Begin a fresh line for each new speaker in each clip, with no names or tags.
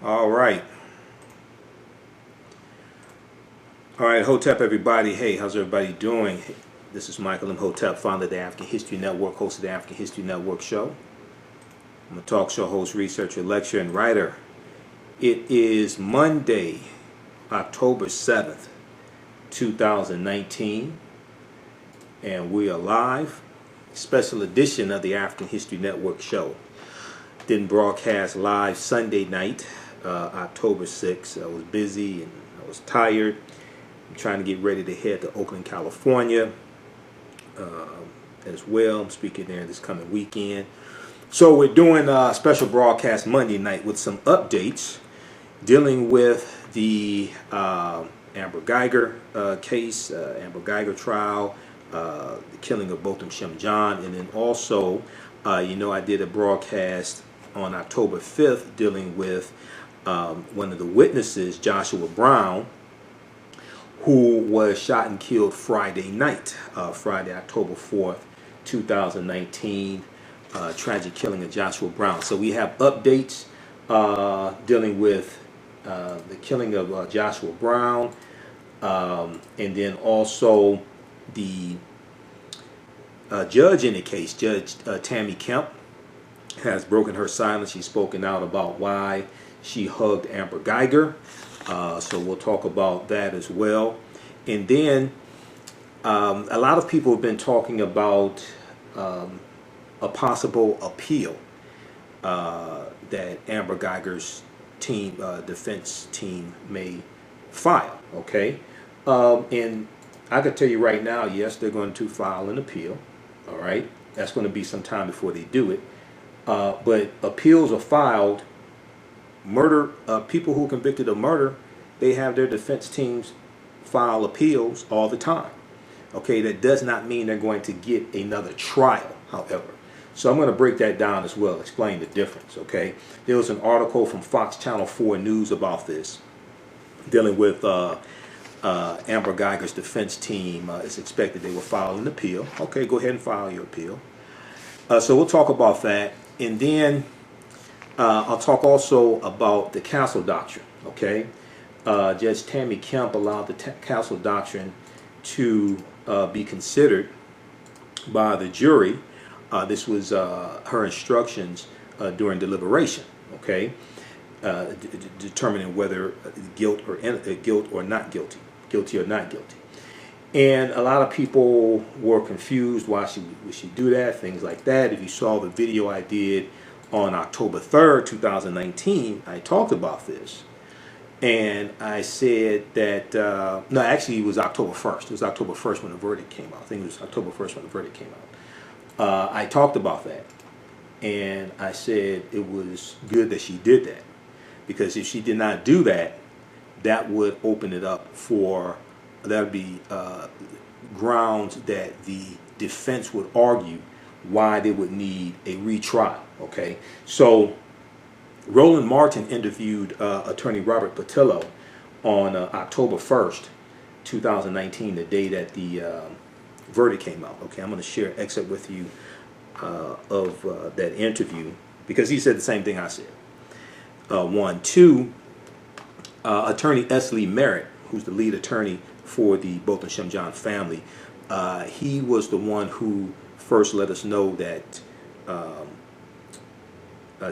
All right. All right, Hotep, everybody. Hey, how's everybody doing? This is Michael Imhotep, founder of the African History Network, host of the African History Network show. I'm a talk show host, researcher, lecturer, and writer. It is Monday, October 7th, 2019, and we are live. Special edition of the African History Network show. Didn't broadcast live Sunday night, October 6th. I was busy and I was tired. I'm trying to get ready to head to Oakland, California as well. I'm speaking there this coming weekend. So we're doing a special broadcast Monday night with some updates dealing with the Amber Guyger case, Amber Guyger trial, the killing of Botham Shem John, and then also, I did a broadcast on October 5th dealing with one of the witnesses, Joshua Brown, who was shot and killed Friday night, Friday, October 4th, 2019, tragic killing of Joshua Brown. So we have updates dealing with the killing of Joshua Brown, and then also the judge in the case, Judge Tammy Kemp, has broken her silence. She's spoken out about why she hugged Amber Guyger. So we'll talk about that as well. And then a lot of people have been talking about a possible appeal that Amber Guyger's team, defense team, may file. Okay, and I can tell you right now, yes, they're going to file an appeal. All right, that's going to be some time before they do it. But appeals are filed. Murder, people who are convicted of murder, they have their defense teams file appeals all the time. Okay, that does not mean they're going to get another trial, however. So I'm going to break that down as well, explain the difference. Okay, there was an article from Fox Channel 4 News about this, dealing with Amber Guyger's defense team. It's expected they will file an appeal. Okay, go ahead and file your appeal. So we'll talk about that, and then I'll talk also about the Castle Doctrine. Okay, Judge Tammy Kemp allowed the Castle Doctrine to be considered by the jury. This was her instructions during deliberation. Okay, determining whether guilt or not guilty, guilty or not guilty. And a lot of people were confused. Why would she do that? Things like that. If you saw the video I did on October 3rd, 2019, I talked about this. And I said that, no, actually it was October 1st. It was October 1st when the verdict came out. I think it was October 1st when the verdict came out. I talked about that. And I said it was good that she did that. Because if she did not do that, that would open it up for, that would be grounds that the defense would argue why they would need a retrial. Okay, so Roland Martin interviewed attorney Robert Patillo on October 1st, 2019, the day that the verdict came out. Okay, I'm going to share an excerpt with you of that interview, because he said the same thing I said. One. Two, attorney Esley Merritt, who's the lead attorney for the Botham Shem John family, he was the one who first let us know that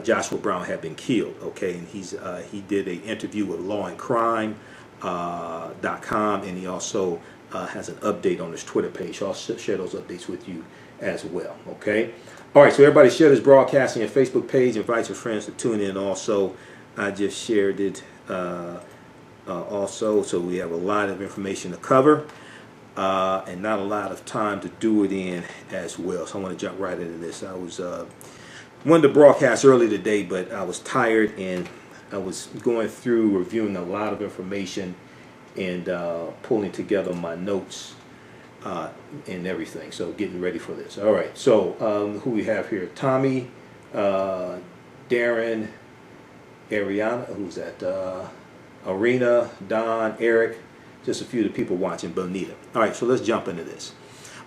Joshua Brown had been killed. Okay, and he did an interview with lawandcrime.com, and he also has an update on his Twitter page. I'll share those updates with you as well. Okay, all right. So everybody share this broadcast on your Facebook page. Invite your friends to tune in. Also, I just shared it. Also, so we have a lot of information to cover and not a lot of time to do it in as well. So I want to jump right into this. I was wanted to broadcast early today, but I was tired and I was going through reviewing a lot of information and pulling together my notes and everything. So getting ready for this. All right. So who we have here? Tommy, Darren, Ariana. Who's that? Arena, Don, Eric, just a few of the people watching, Bonita. All right, so let's jump into this.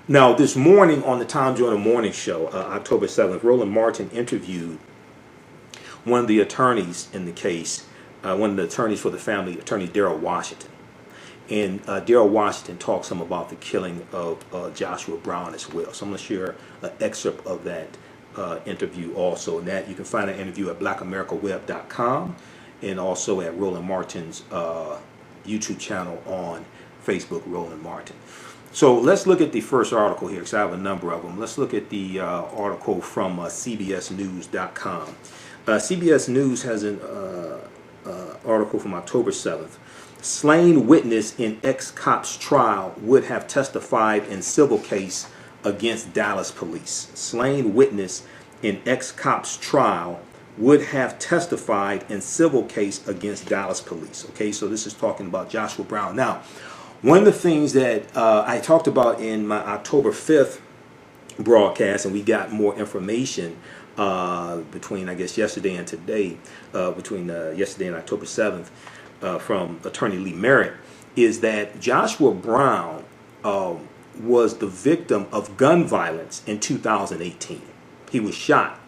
Now, this morning on the Tom Joyner Morning Show, October 7th, Roland Martin interviewed one of the attorneys in the case, one of the attorneys for the family, attorney Daryl Washington. And Daryl Washington talks some about the killing of Joshua Brown as well. So I'm going to share an excerpt of that interview also. And that you can find an interview at blackamericaweb.com and also at Roland Martin's YouTube channel on Facebook, Roland Martin. So let's look at the first article here, because I have a number of them. Let's look at the article from CBSnews.com. CBS News has an article from October 7th. Slain witness in ex-cop's trial would have testified in civil case against Dallas police. Slain witness in ex-cop's trial would have testified in civil case against Dallas police. Okay, so this is talking about Joshua Brown. Now, one of the things that I talked about in my October 5th broadcast, and we got more information between, I guess, yesterday and today, between yesterday and October 7th, from attorney Lee Merritt, is that Joshua Brown was the victim of gun violence in 2018. He was shot,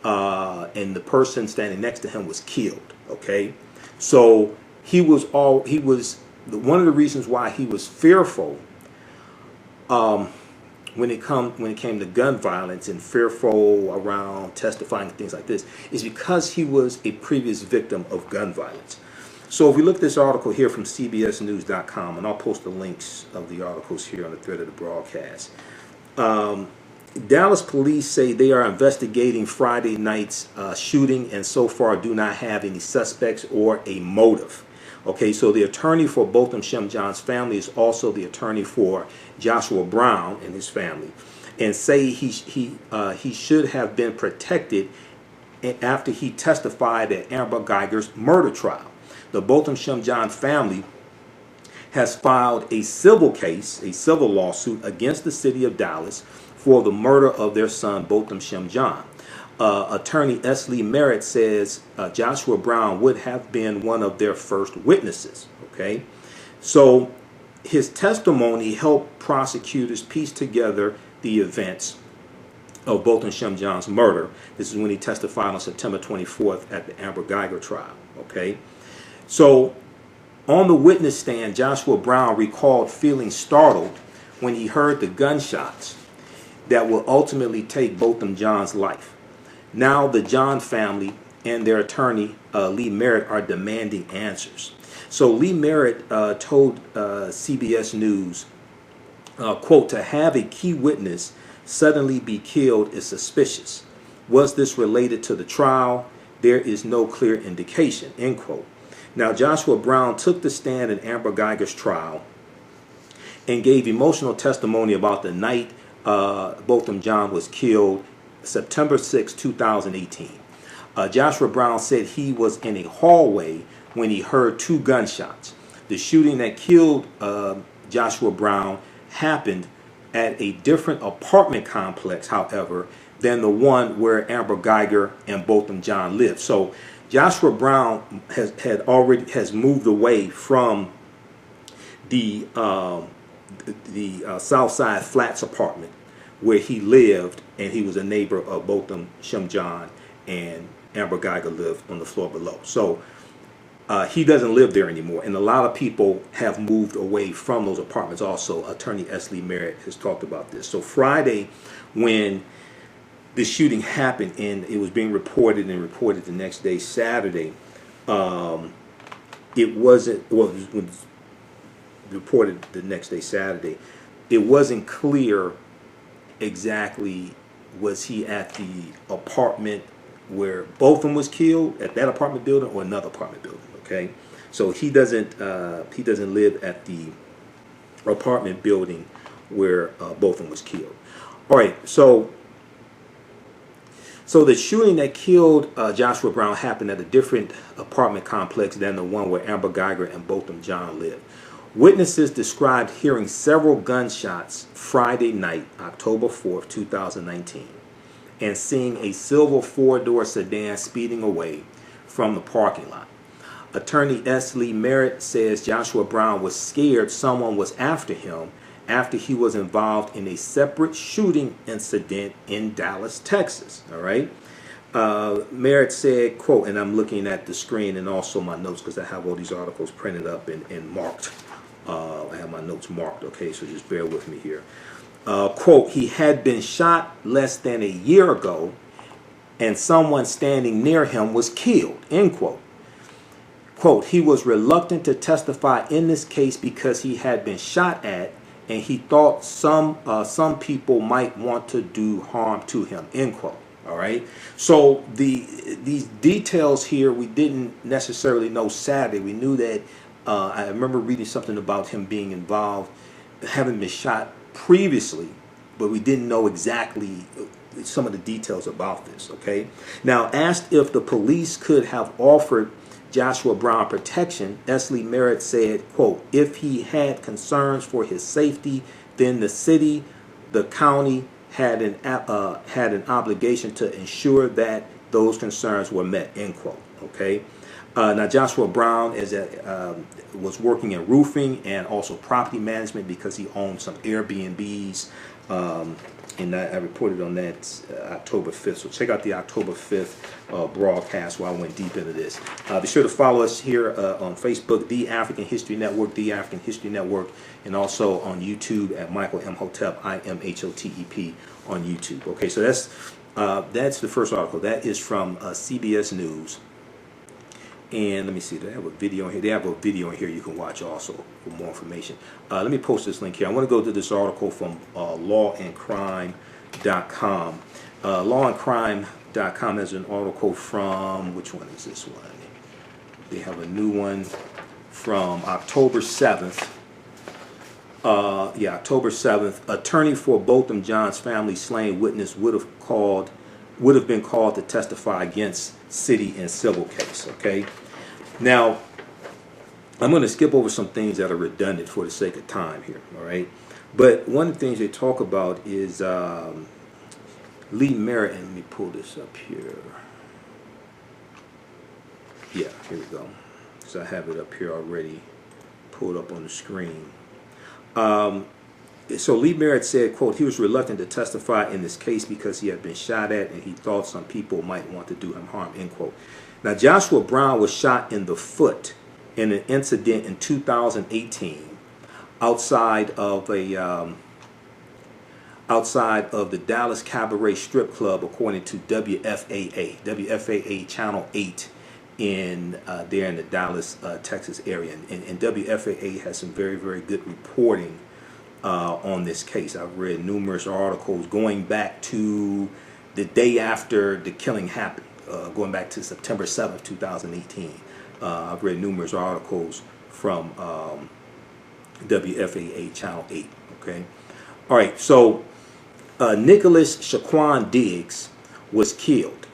and the person standing next to him was killed. Okay, so one of the reasons why he was fearful when it came to gun violence and fearful around testifying and things like this is because he was a previous victim of gun violence. So if we look at this article here from CBSnews.com, and I'll post the links of the articles here on the thread of the broadcast. Dallas police say they are investigating Friday night's shooting and so far do not have any suspects or a motive. Okay, so the attorney for Botham Shem-John's family is also the attorney for Joshua Brown and his family, and say he should have been protected after he testified at Amber Guyger's murder trial. The Botham Shem-John family has filed a civil case, a civil lawsuit against the city of Dallas for the murder of their son, Botham Shem-John. Attorney S. Lee Merritt says Joshua Brown would have been one of their first witnesses. Okay, so his testimony helped prosecutors piece together the events of Botham Shem-John's murder. This is when he testified on September 24th at the Amber Guyger trial. Okay, so on the witness stand, Joshua Brown recalled feeling startled when he heard the gunshots that will ultimately take Botham John's life. Now the John family and their attorney, Lee Merritt, are demanding answers. So Lee Merritt told CBS News, quote, "To have a key witness suddenly be killed is suspicious. Was this related to the trial? There is no clear indication," end quote. Now Joshua Brown took the stand in Amber Guyger's trial and gave emotional testimony about the night Botham John was killed, September 6, 2018. Joshua Brown said he was in a hallway when he heard two gunshots. The shooting that killed Joshua Brown happened at a different apartment complex, however, than the one where Amber Guyger and Botham John lived. So Joshua Brown has moved away from the Southside Flats apartment where he lived, and he was a neighbor of Botham Shem-John, and Amber Guyger lived on the floor below. So he doesn't live there anymore, and a lot of people have moved away from those apartments also. Attorney S. Lee Merritt has talked about this. So Friday, when the shooting happened and it was being reported the next day, Saturday, it wasn't, well, it was reported the next day, Saturday, it wasn't clear exactly was he at the apartment where Botham was killed, at that apartment building, or another apartment building. Okay, so he doesn't live at the apartment building where Botham was killed. All right, so the shooting that killed Joshua Brown happened at a different apartment complex than the one where Amber Guyger and Botham John lived. Witnesses described hearing several gunshots Friday night, October 4th, 2019, and seeing a silver four-door sedan speeding away from the parking lot. Attorney S. Lee Merritt says Joshua Brown was scared someone was after him after he was involved in a separate shooting incident in Dallas, Texas. All right. Merritt said, quote, and I'm looking at the screen and also my notes because I have all these articles printed up and marked. I have my notes marked, okay, so just bear with me here. Quote, he had been shot less than a year ago and someone standing near him was killed, end quote. Quote, he was reluctant to testify in this case because he had been shot at and he thought some people might want to do harm to him, end quote. All right. So these details here we didn't necessarily know Saturday. We knew that I remember reading something about him being involved, having been shot previously, but we didn't know exactly some of the details about this. Okay. Now, asked if the police could have offered Joshua Brown protection, Esley Merritt said, quote, if he had concerns for his safety, then the city, the county had an obligation to ensure that those concerns were met, end quote. Okay. Now, Joshua Brown was working in roofing and also property management because he owned some Airbnbs. And I reported on that October 5th. So check out the October 5th broadcast where I went deep into this. Be sure to follow us here on Facebook, The African History Network, The African History Network, and also on YouTube at Michael Imhotep, Imhotep on YouTube. Okay, so that's the first article. That is from CBS News. And let me see, they have a video in here. They have a video in here you can watch also for more information. Let me post this link here. I want to go to this article from lawandcrime.com. Lawandcrime.com has an article from, which one is this one? They have a new one from October 7th. October 7th. Attorney for Botham Jean's family slain witness would have been called to testify against city and civil case. Okay. Now, I'm going to skip over some things that are redundant for the sake of time here. All right. But one of the things they talk about is Lee Merritt. And let me pull this up here. Yeah, here we go. So I have it up here already pulled up on the screen. So Lee Merritt said, quote, he was reluctant to testify in this case because he had been shot at and he thought some people might want to do him harm, end quote. Now, Joshua Brown was shot in the foot in an incident in 2018 outside of the Dallas Cabaret Strip Club, according to WFAA Channel 8 there in the Dallas, Texas area. And WFAA has some very, very good reporting on this case. I've read numerous articles going back to the day after the killing happened, going back to September 7th, 2018. I've read numerous articles from WFAA Channel 8. Okay. All right. So Nicholas Shaquan Diggs was killed.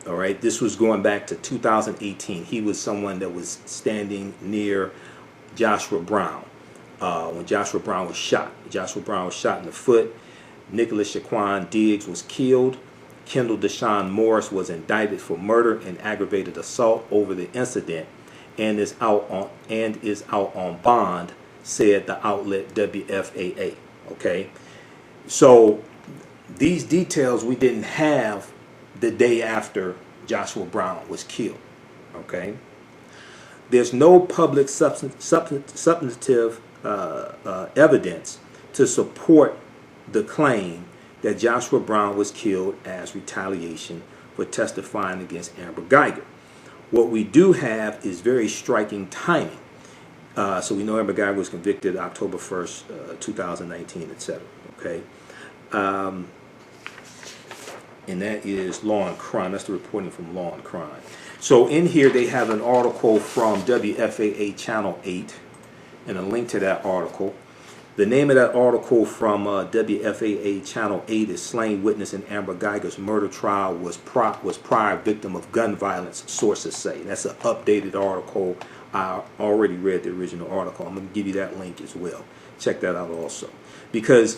All right. This was going back to 2018. He was someone that was standing near Joshua Brown. When Joshua Brown was shot. Joshua Brown was shot in the foot. Nicholas Shaquan Diggs was killed. Kendall Deshaun Morris was indicted for murder and aggravated assault over the incident and is out on bond, said the outlet WFAA. Okay. So these details we didn't have the day after Joshua Brown was killed. Okay. There's no public substantive evidence to support the claim that Joshua Brown was killed as retaliation for testifying against Amber Guyger. What we do have is very striking timing. So we know Amber Guyger was convicted October 1st, 2019, etc. Okay. And that is Law and Crime. That's the reporting from Law and Crime. So in here they have an article from WFAA Channel 8 and a link to that article. The name of that article from WFAA Channel 8 is Slain Witness in Amber Guyger's Murder Trial was prior victim of gun violence, sources say. That's an updated article. I already read the original article. I'm going to give you that link as well. Check that out also. Because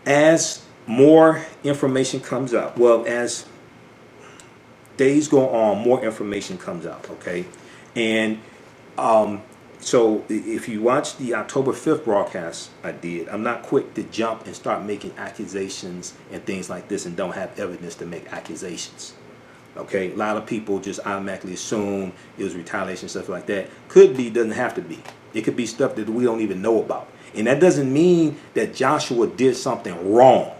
as more information comes out, well, as days go on, more information comes out, okay? And so if you watch the October 5th broadcast I did, I'm not quick to jump and start making accusations and things like this and don't have evidence to make accusations. Okay, a lot of people just automatically assume it was retaliation, stuff like that. Could be, doesn't have to be. It could be stuff that we don't even know about. And that doesn't mean that Joshua did something wrong.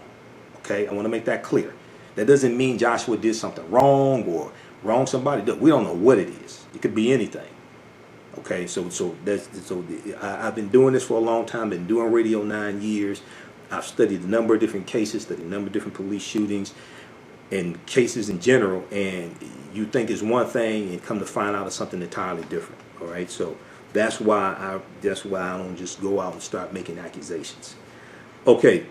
Okay, I want to make that clear. That doesn't mean Joshua did something wrong or wrong somebody. We don't know what it is. It could be anything. Okay, I've been doing this for a long time. Been doing radio 9 years. I've studied a number of different cases, studied a number of different police shootings and cases in general. And you think it's one thing, and come to find out it's something entirely different. All right, so that's why I don't just go out and start making accusations. Okay.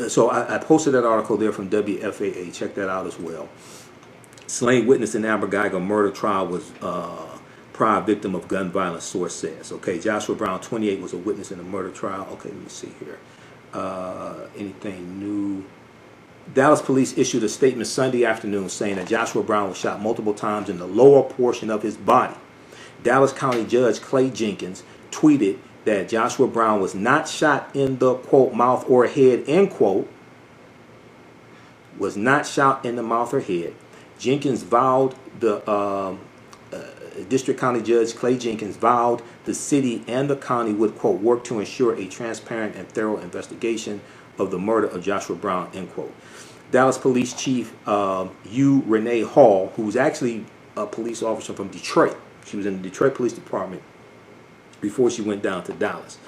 So I posted that article there from WFAA. Check that out as well. Slain witness in Amber Guyger murder trial was prior victim of gun violence, source says. Okay, Joshua Brown, 28, was a witness in the murder trial. Okay, let me see here. Anything new? Dallas police issued a statement Sunday afternoon saying that Joshua Brown was shot multiple times in the lower portion of his body. Dallas County Judge Clay Jenkins tweeted that Joshua Brown was not shot in the, quote, mouth or head, end quote, was not shot in the mouth or head. Jenkins vowed, District County Judge Clay Jenkins vowed the city and the county would, quote, work to ensure a transparent and thorough investigation of the murder of Joshua Brown, end quote. Dallas Police Chief Renee Hall, who was actually a police officer from Detroit. She was in the Detroit Police Department before she went down to Dallas.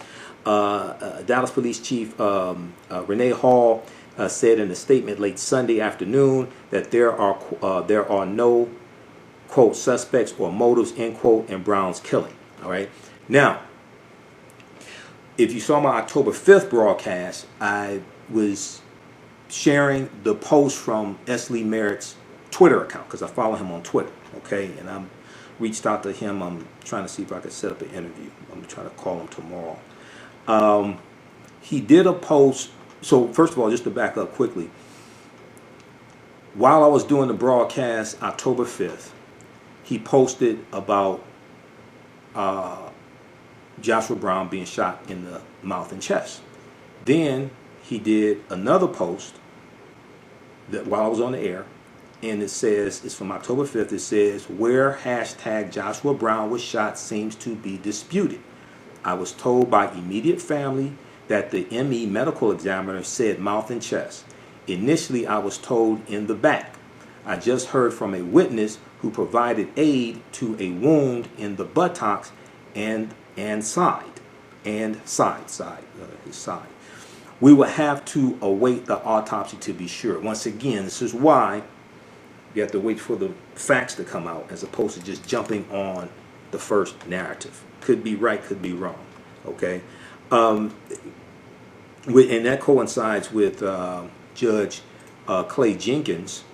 Dallas Police Chief Renee Hall said in a statement late Sunday afternoon that there are no, quote, suspects or motives, end quote, in Brown's killing. All right. Now, if you saw my October 5th broadcast, I was sharing the post from S. Lee Merritt's Twitter account because I follow him on Twitter. Okay, and I'm reached out to him. I'm trying to see if I could set up an interview. I'm trying to call him tomorrow. He did a post. So first of all, just to back up quickly, while I was doing the broadcast October 5th, he posted about Joshua Brown being shot in the mouth and chest. Then he did another post that while I was on the air, and it says, it's from October 5th, it says, where hashtag Joshua Brown was shot seems to be disputed. I was told by immediate family that the ME medical examiner said mouth and chest. Initially, I was told in the back. I just heard from a witness who provided aid to a wound in the buttocks and side. We will have to await the autopsy to be sure. Once again, this is why you have to wait for the facts to come out as opposed to just jumping on the first narrative. Could be right, could be wrong. Okay, and that coincides with Judge Clay Jenkins.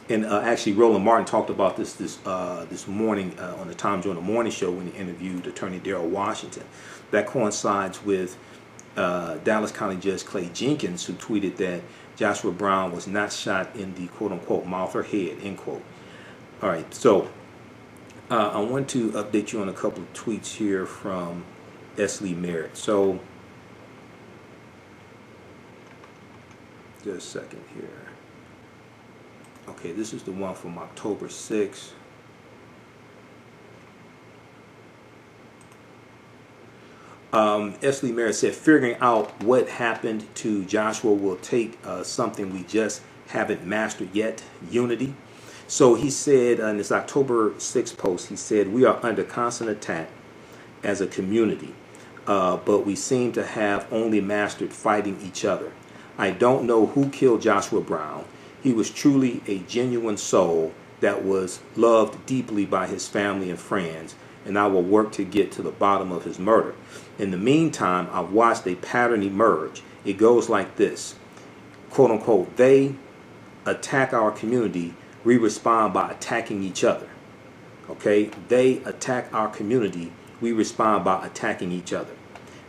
And actually, Roland Martin talked about this morning on the Tom Joyner Morning Show when he interviewed Attorney Darrell Washington. That coincides with Dallas County Judge Clay Jenkins, who tweeted that Joshua Brown was not shot in the quote-unquote mouth or head, end quote. All right, so I want to update you on a couple of tweets here from S. Lee Merritt. So, just a second here. Okay, this is the one from October 6th. S. Lee Merritt said, figuring out what happened to Joshua will take something we just haven't mastered yet, unity. So he said in this October 6th post, he said, we are under constant attack as a community, but we seem to have only mastered fighting each other. I don't know who killed Joshua Brown. He was truly a genuine soul that was loved deeply by his family and friends, and I will work to get to the bottom of his murder. In the meantime, I've watched a pattern emerge. It goes like this, quote unquote, they attack our community, we respond by attacking each other. Okay, they attack our community, we respond by attacking each other.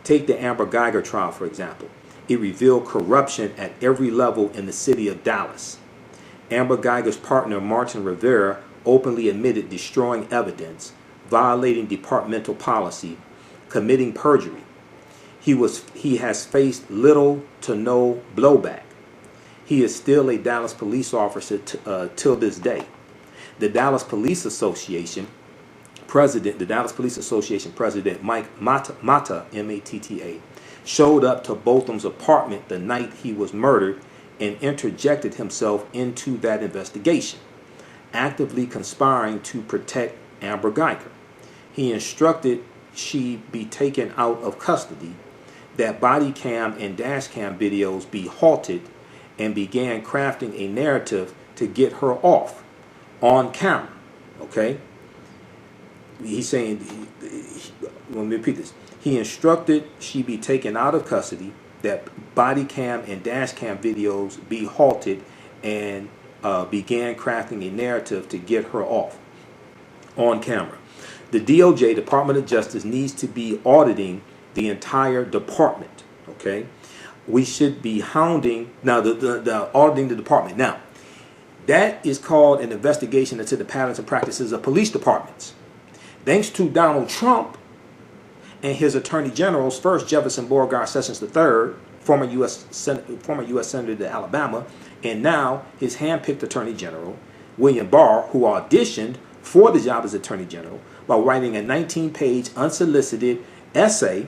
Take the Amber Guyger trial, for example. It revealed corruption at every level in the city of Dallas. Amber Guyger's partner, Martin Rivera, openly admitted destroying evidence, violating departmental policy, committing perjury. He has faced little to no blowback. He is still a Dallas police officer till this day. The Dallas Police Association president, the Dallas Police Association president, Mike Mata, M-A-T-T-A, showed up to Botham's apartment the night he was murdered and interjected himself into that investigation, actively conspiring to protect Amber Guyger. He instructed she be taken out of custody, that body cam and dash cam videos be halted, and began crafting a narrative to get her off on camera. Okay? He's saying, let me repeat this. He instructed she be taken out of custody, that body cam and dash cam videos be halted, and began crafting a narrative to get her off on camera. The DOJ, Department of Justice, needs to be auditing the entire department. Okay? We should be hounding, now the auditing the department. Now, that is called an investigation into the patterns and practices of police departments. Thanks to Donald Trump and his attorney generals, first Jefferson Beauregard Sessions III, former U.S. Senator to Alabama, and now his handpicked attorney general, William Barr, who auditioned for the job as attorney general by writing a 19-page unsolicited essay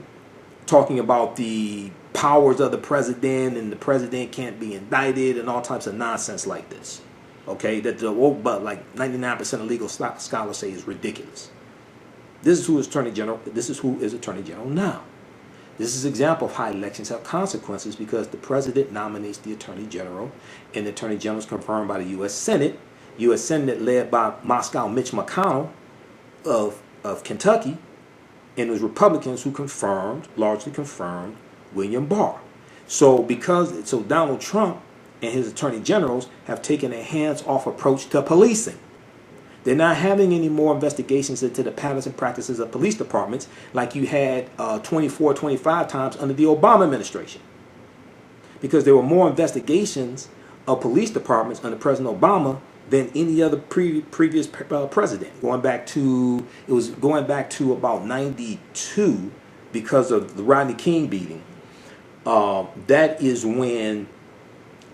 talking about the powers of the president and the president can't be indicted and all types of nonsense like this. Okay, that the woke, but like 99% of legal scholars say is ridiculous. This is who is attorney general. This is who is attorney general now. This is an example of how elections have consequences, because the president nominates the attorney general, and the attorney general is confirmed by the U.S. Senate. U.S. Senate led by Moscow Mitch McConnell of Kentucky, and it was Republicans who largely confirmed William Barr. So Donald Trump and his attorney generals have taken a hands-off approach to policing. They're not having any more investigations into the patterns and practices of police departments like you had 24, 25 times under the Obama administration. Because there were more investigations of police departments under President Obama than any other previous president. Going back to about 92 because of the Rodney King beating. That is when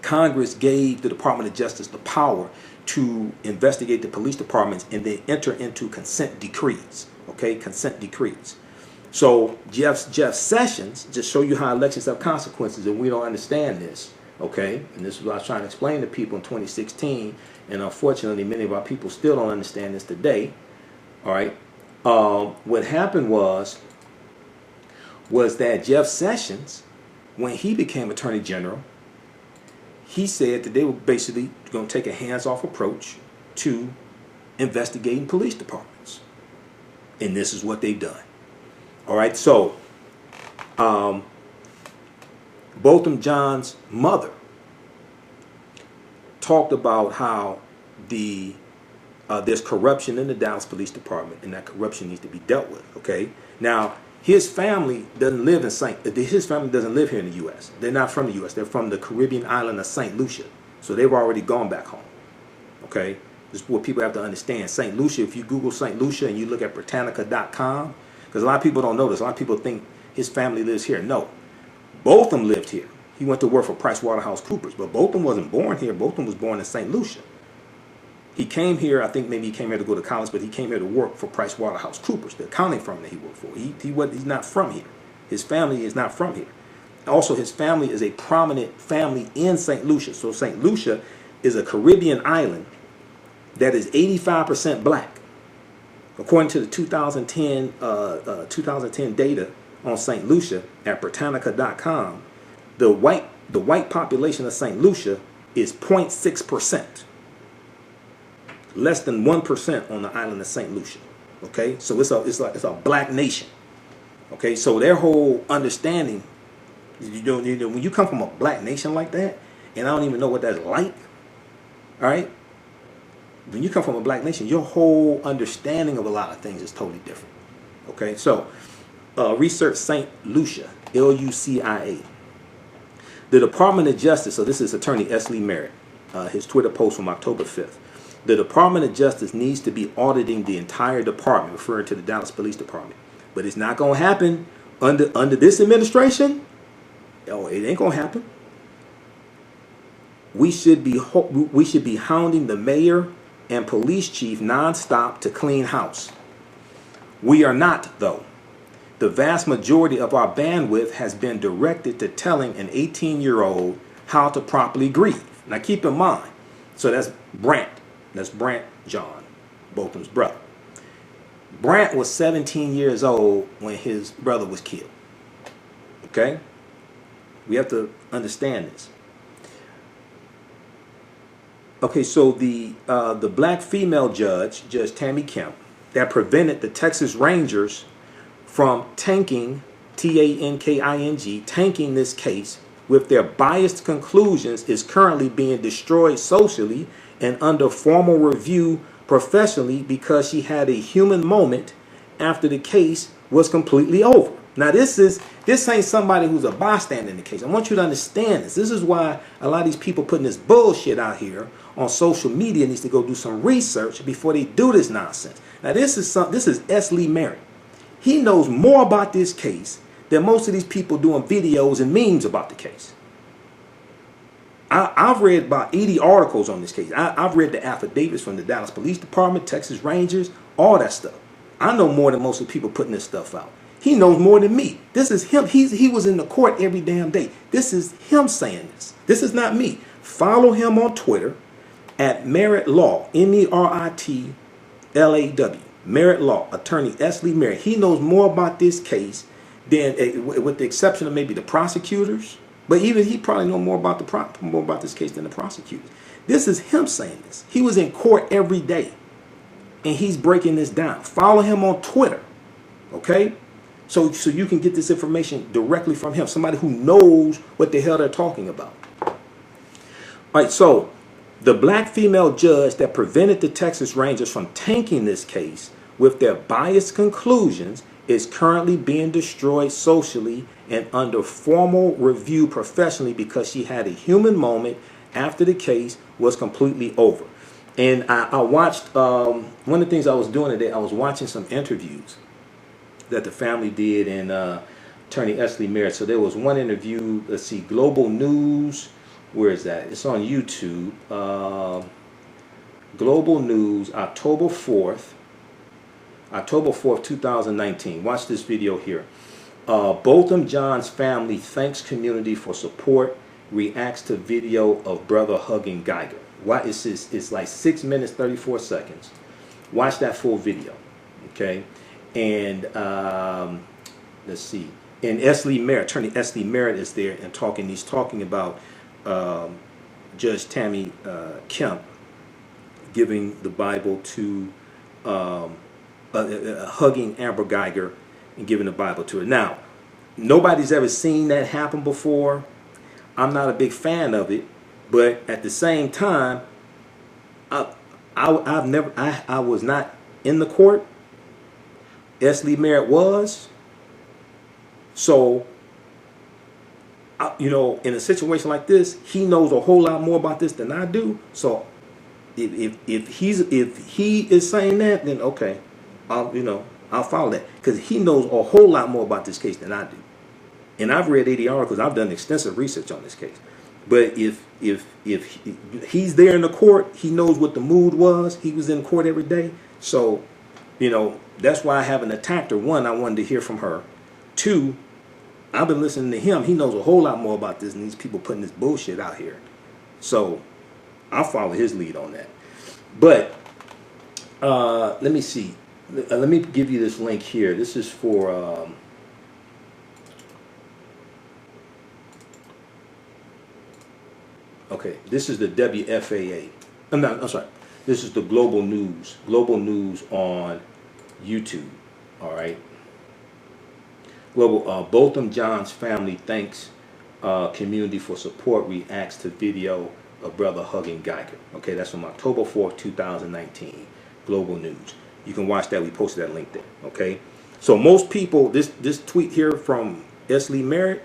Congress gave the Department of Justice the power to investigate the police departments and then enter into consent decrees. Okay, consent decrees. So Jeff Sessions, just show you how elections have consequences, and we don't understand this. Okay, and this is what I was trying to explain to people in 2016, and unfortunately many of our people still don't understand this today. All right, what happened was that Jeff Sessions, when he became Attorney General, he said that they were basically going to take a hands-off approach to investigating police departments. And this is what they've done. All right, so Botham Jean's mother talked about how there's corruption in the Dallas Police Department, and that corruption needs to be dealt with. Okay, now his family doesn't live here in the U.S. They're not from the U.S. They're from the Caribbean island of St. Lucia. So they've already gone back home. Okay? This is what people have to understand. St. Lucia, if you Google St. Lucia and you look at Britannica.com, because a lot of people don't know this. A lot of people think his family lives here. No. Botham lived here. He went to work for PricewaterhouseCoopers. But Botham wasn't born here. Botham was born in St. Lucia. He came here, I think maybe he came here to go to college, but he came here to work for PricewaterhouseCoopers, the accounting firm that he worked for. He's not from here. His family is not from here. Also, his family is a prominent family in St. Lucia. So St. Lucia is a Caribbean island that is 85% black. According to the 2010 data on St. Lucia at Britannica.com, the white population of St. Lucia is 0.6%. Less than 1% on the island of St. Lucia. Okay, so it's a black nation. Okay, so their whole understanding, when you come from a black nation like that, and I don't even know what that's like. All right, when you come from a black nation, your whole understanding of a lot of things is totally different. Okay, so research St. Lucia, Lucia. The Department of Justice. So this is Attorney S. Lee Merritt. His Twitter post from October 5th. The Department of Justice needs to be auditing the entire department, referring to the Dallas Police Department. But it's not going to happen under this administration. Oh, it ain't going to happen. we should be hounding the mayor and police chief nonstop to clean house. We are not, though. The vast majority of our bandwidth has been directed to telling an 18-year-old how to properly grieve. Now keep in mind, so that's Brant. That's Brant John, Botham's brother. Brant was 17 years old when his brother was killed. Okay? We have to understand this. Okay, so the black female judge, Judge Tammy Kemp, that prevented the Texas Rangers from tanking, T-A-N-K-I-N-G, tanking this case with their biased conclusions, is currently being destroyed socially and under formal review professionally because she had a human moment after the case was completely over. Now this ain't somebody who's a bystander in the case. I want you to understand this. This is why a lot of these people putting this bullshit out here on social media needs to go do some research before they do this nonsense. Now this is S. Lee Merritt. He knows more about this case than most of these people doing videos and memes about the case. I've read about 80 articles on this case. I've read the affidavits from the Dallas Police Department, Texas Rangers, all that stuff. I know more than most of the people putting this stuff out. He knows more than me. This is him. He was in the court every damn day. This is him saying this. This is not me. Follow him on Twitter at Merritt Law, Meritlaw, Merritt Law, Attorney S. Lee Merritt. He knows more about this case than, with the exception of maybe the prosecutors, but even he probably knows more about this case than the prosecutors. This is him saying this. He was in court every day, and he's breaking this down. Follow him on Twitter, okay? So you can get this information directly from him, somebody who knows what the hell they're talking about. All right, so the black female judge that prevented the Texas Rangers from tanking this case with their biased conclusions is currently being destroyed socially and under formal review professionally because she had a human moment after the case was completely over. And I watched, one of the things I was doing today, I was watching some interviews that the family did and Attorney S. Lee Merritt. So there was one interview, let's see, Global News, where is that? It's on YouTube. Global News, October 4th, 2019. Watch this video here. Botham John's family thanks community for support, reacts to video of brother hugging Guyger. It's like 6 minutes, 34 seconds. Watch that full video, okay? And let's see. And S. Lee Merritt, Attorney S. Lee Merritt is there and talking. He's talking about Judge Tammy Kemp giving the Bible to hugging Amber Guyger and giving the Bible to her. Now, nobody's ever seen that happen before. I'm not a big fan of it, but at the same time, I was not in the court. S. Lee Merritt was. So, you know, in a situation like this, he knows a whole lot more about this than I do. So, if he is saying that, then okay, I'll follow that because he knows a whole lot more about this case than I do. And I've read 80 articles. I've done extensive research on this case. But if he's there in the court, he knows what the mood was. He was in court every day. So, you know, that's why I haven't attacked her. One, I wanted to hear from her. Two, I've been listening to him. He knows a whole lot more about this than these people putting this bullshit out here. So I'll follow his lead on that. But let me see. Let me give you this link here. This is for okay, this is the WFAA. I'm sorry. This is the Global News. Global News on YouTube. All right. Global. Botham John's family thanks community for support. Reacts to video of brother hugging Guyger. Okay, that's from October 4th, 2019. Global News. You can watch that. We posted that link there. Okay. So most people, this tweet here from S. Lee Merritt,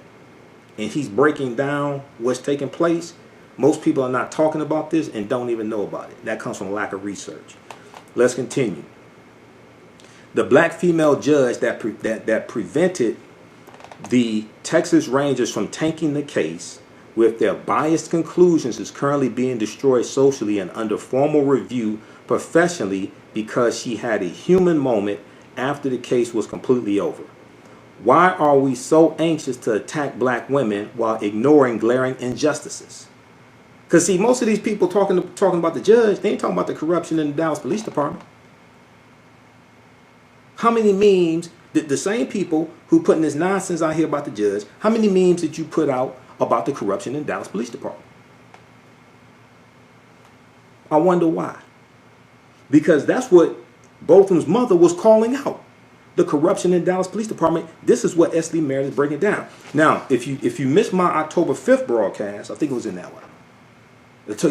and he's breaking down what's taking place. Most people are not talking about this and don't even know about it. That comes from a lack of research. Let's continue. The black female judge that prevented the Texas Rangers from tanking the case with their biased conclusions is currently being destroyed socially and under formal review professionally because she had a human moment after the case was completely over. Why are we so anxious to attack black women while ignoring glaring injustices? Because see, most of these people talking about the judge, they ain't talking about the corruption in the Dallas Police Department. How many memes, the same people who putting this nonsense out here about the judge, how many memes did you put out about the corruption in the Dallas Police Department? I wonder why. Because that's what Botham's mother was calling out. The corruption in the Dallas Police Department. This is what S. Lee Merritt is breaking down. Now, if you missed my October 5th broadcast, I think it was in that one.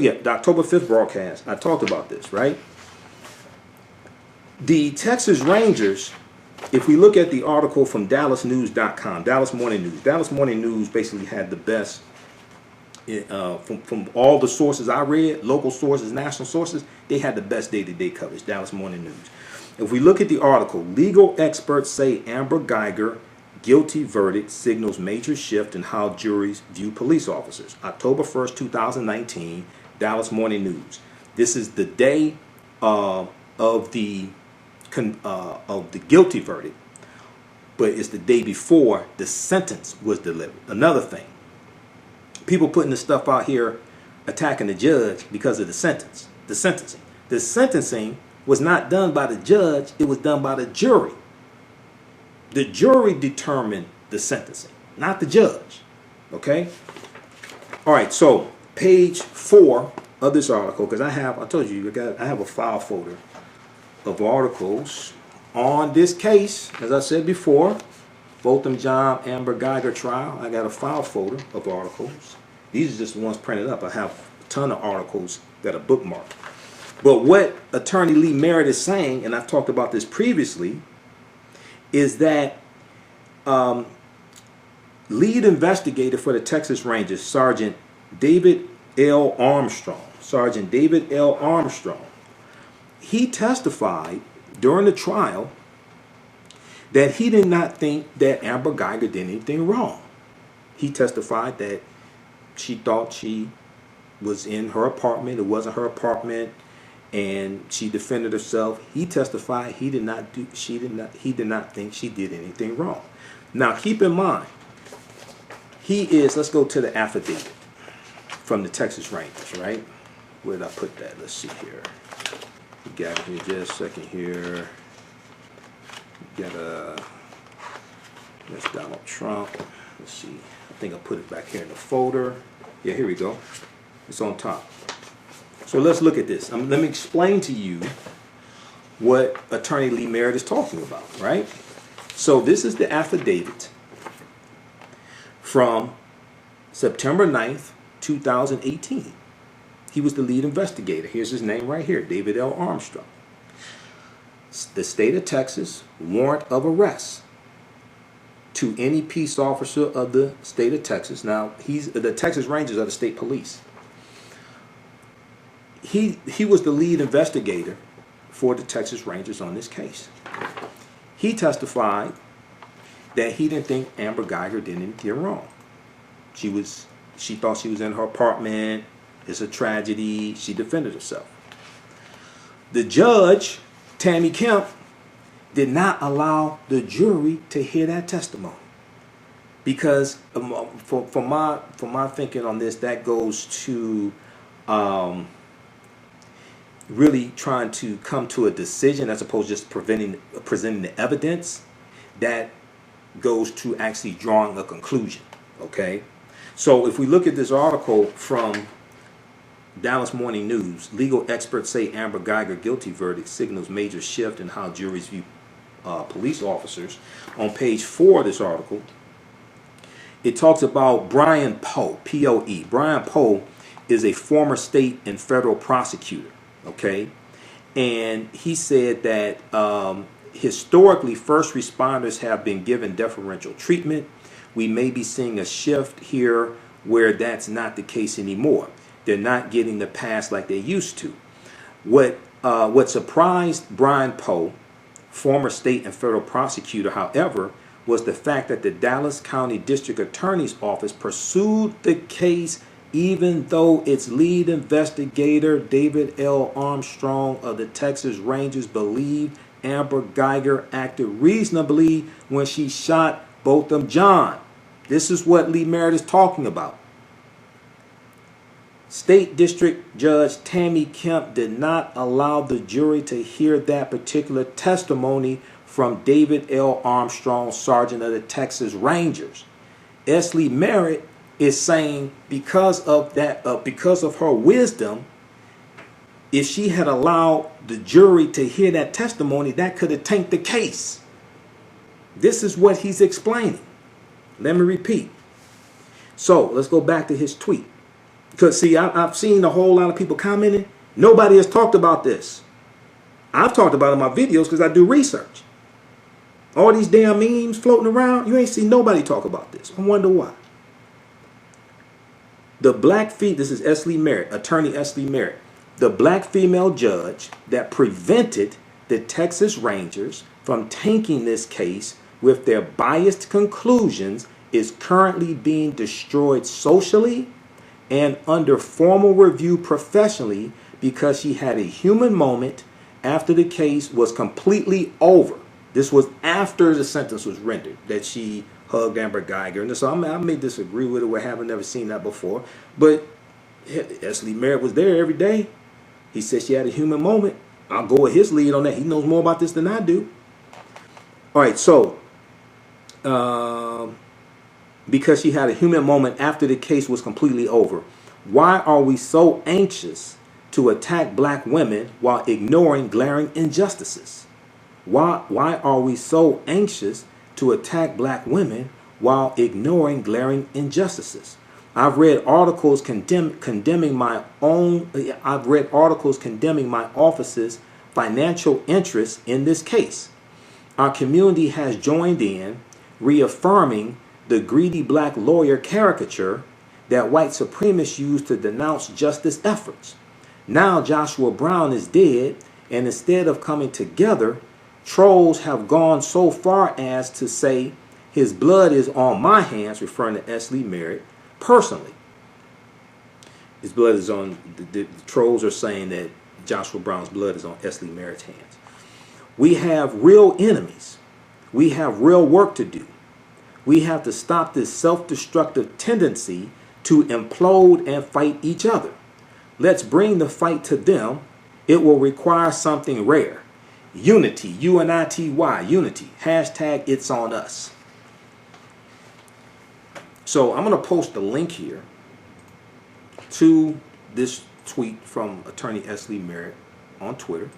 Yeah, the October 5th broadcast, I talked about this, right? The Texas Rangers, if we look at the article from DallasNews.com, Dallas Morning News basically had the best, from all the sources I read, local sources, national sources, they had the best day-to-day coverage, Dallas Morning News. If we look at the article, legal experts say Amber Guyger guilty verdict signals major shift in how juries view police officers. October 1st, 2019, Dallas Morning News. This is the day of the guilty verdict, but it's the day before the sentence was delivered. Another thing, people putting this stuff out here attacking the judge because of the sentence, the sentencing. The sentencing was not done by the judge, it was done by the jury. The jury determined the sentencing, not the judge. Okay? All right, so page 4 of this article, because I told you, I have a file folder of articles on this case. As I said before, Botham Jean Amber Guyger trial. I got a file folder of articles. These are just the ones printed up. I have a ton of articles that are bookmarked. But what Attorney Lee Merritt is saying, and I've talked about this previously, is that lead investigator for the Texas Rangers, Sergeant David L. Armstrong, he testified during the trial that he did not think that Amber Guyger did anything wrong. He testified that she thought she was in her apartment, it wasn't her apartment, and she defended herself. He testified he did not think she did anything wrong. Now keep in mind, let's go to the affidavit from the Texas Rangers, right? Where did I put that? Let's see here. We got it here, just a second here. We got that's Donald Trump. Let's see. I think I put it back here in the folder. Yeah, here we go. It's on top. So let's look at this. Let me explain to you what Attorney Lee Merritt is talking about, right? So this is the affidavit from September 9th, 2018. He was the lead investigator. Here's his name right here, David L. Armstrong. The state of Texas, warrant of arrest to any peace officer of the state of Texas. Now, the Texas Rangers are the state police. He was the lead investigator for the Texas Rangers on this case. He testified that he didn't think Amber Guyger did anything wrong. She thought she was in her apartment. It's a tragedy. She defended herself. The judge, Tammy Kemp, did not allow the jury to hear that testimony because for my thinking on this, that goes to really trying to come to a decision as opposed to just presenting the evidence. That goes to actually drawing a conclusion. Okay, so if we look at this article from Dallas Morning News, legal experts say Amber Guyger guilty verdict signals major shift in how juries view police officers. On page 4 of this article, it talks about Brian Poe, P-O-E. Brian Poe is a former state and federal prosecutor, okay? And he said that historically, first responders have been given deferential treatment. We may be seeing a shift here where that's not the case anymore. They're not getting the pass like they used to. What surprised Brian Poe, former state and federal prosecutor, however, was the fact that the Dallas County District Attorney's Office pursued the case even though its lead investigator, David L. Armstrong of the Texas Rangers, believed Amber Guyger acted reasonably when she shot Botham Jean. This is what Lee Merritt is talking about. State District Judge Tammy Kemp did not allow the jury to hear that particular testimony from David L. Armstrong, Sergeant of the Texas Rangers. S. Lee Merritt is saying because of her wisdom, if she had allowed the jury to hear that testimony, that could have tanked the case. This is what he's explaining. Let me repeat. So let's go back to his tweet. Because see, I've seen a whole lot of people commenting. Nobody has talked about this. I've talked about it in my videos because I do research. All these damn memes floating around, you ain't seen nobody talk about this. I wonder why. This is S. Lee Merritt, attorney S. Lee Merritt. The black female judge that prevented the Texas Rangers from tanking this case with their biased conclusions is currently being destroyed socially and under formal review professionally because she had a human moment after the case was completely over. This was after the sentence was rendered that she hugged Amber Guyger. And so I may disagree with it. We haven't never seen that before. But S. Lee Merritt was there every day. He said she had a human moment. I'll go with his lead on that. He knows more about this than I do. All right, so because she had a human moment after the case was completely over, why are we so anxious to attack black women while ignoring glaring injustices? Why are we so anxious to attack black women while ignoring glaring injustices? I've read articles condemning my office's financial interests in this case. Our community has joined in, reaffirming the greedy black lawyer caricature that white supremacists use to denounce justice efforts. Now Joshua Brown is dead, and instead of coming together, trolls have gone so far as to say his blood is on my hands, referring to S. Lee Merritt personally. His blood is on, the trolls are saying that Joshua Brown's blood is on S. Lee Merritt's hands. We have real enemies. We have real work to do. We have to stop this self-destructive tendency to implode and fight each other. Let's bring the fight to them. It will require something rare. Unity, U-N-I-T-Y, unity. Hashtag it's on us. So I'm going to post a link here to this tweet from attorney S. Lee Merritt on Twitter.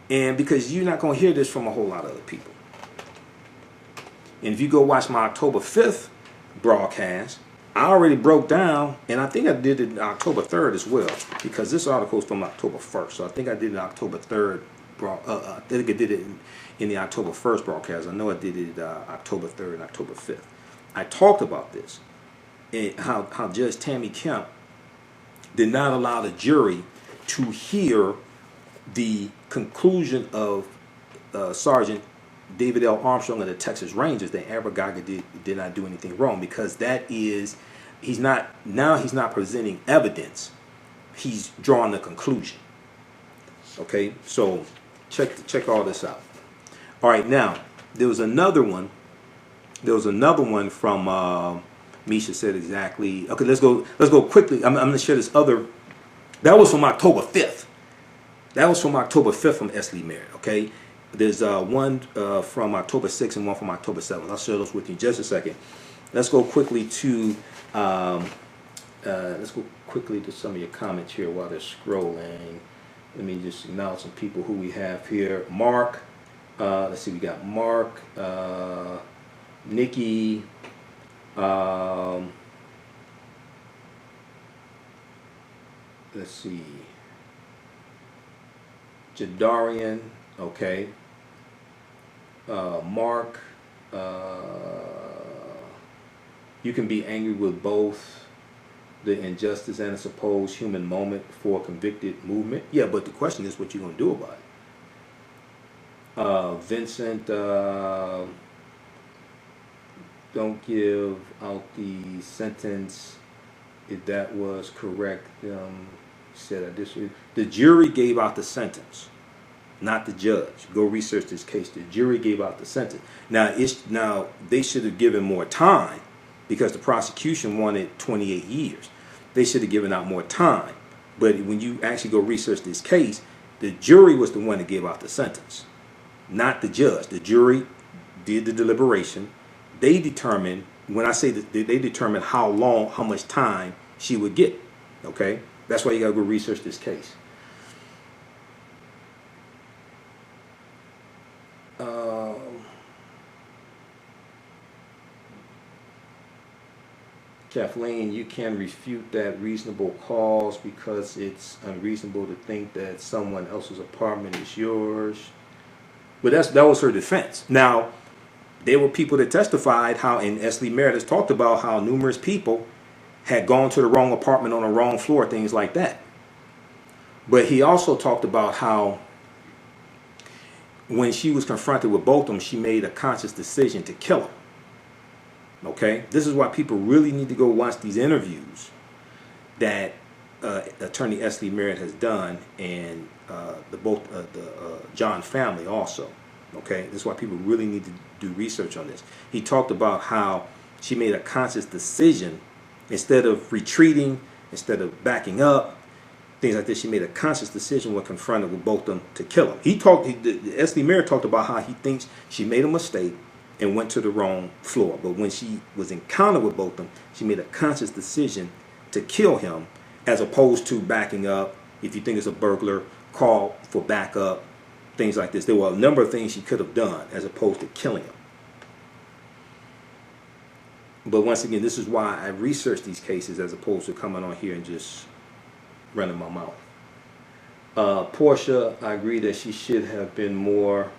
And because you're not going to hear this from a whole lot of other people. And if you go watch my October 5th broadcast, I already broke down, and I think I did it October 3rd as well, because this article is from October 1st. So I think I did it October 3rd. I think I did it in the October 1st broadcast. I know I did it October 3rd and October 5th. I talked about this, and how Judge Tammy Kemp did not allow the jury to hear the conclusion of Sergeant David L. Armstrong of the Texas Rangers that Amber Guyger did not do anything wrong, because that is, he's not presenting evidence, he's drawing the conclusion. Okay, so check all this out. All right, now there was another one from Misha said exactly. Okay, let's go quickly. I'm going to share this other. That was from October 5th. That was from October 5th from S. Lee Merritt. Okay. There's one from October 6th and one from October 7th. I'll share those with you in just a second. Let's go quickly to some of your comments here while they're scrolling. Let me just acknowledge some people who we have here. Mark. Let's see. We got Mark, Nikki. Let's see. Jadarian. Okay. Mark, you can be angry with both the injustice and a supposed human moment for a convicted movement. Yeah, but the question is what you're going to do about it. Vincent, don't give out the sentence if that was correct. Said I disagree. The jury gave out the sentence, not the judge. Go research this case. The jury gave out the sentence. Now they should have given more time because the prosecution wanted 28 years. They should have given out more time. But when you actually go research this case, the jury was the one that gave out the sentence, not the judge. The jury did the deliberation. They determined, when I say that, they determined how long, how much time she would get. Okay? That's why you got to go research this case. Kathleen, you can refute that reasonable cause because it's unreasonable to think that someone else's apartment is yours. But that was her defense. Now, there were people that testified how, and Esley Meredith talked about how numerous people had gone to the wrong apartment on the wrong floor, things like that. But he also talked about how when she was confronted with both of them, she made a conscious decision to kill him. Okay, this is why people really need to go watch these interviews that Attorney Esley Merritt has done, and the John family also. Okay, this is why people really need to do research on this. He talked about how she made a conscious decision instead of retreating, instead of backing up, things like this. She made a conscious decision when confronted with both of them to kill him. Esley Merritt talked about how he thinks she made a mistake and went to the wrong floor. But when she was encountered with both of them, she made a conscious decision to kill him, as opposed to backing up. If you think it's a burglar, call for backup, things like this. There were a number of things she could have done as opposed to killing him. But once again, this is why I research these cases as opposed to coming on here and just running my mouth. Portia, I agree that she should have been more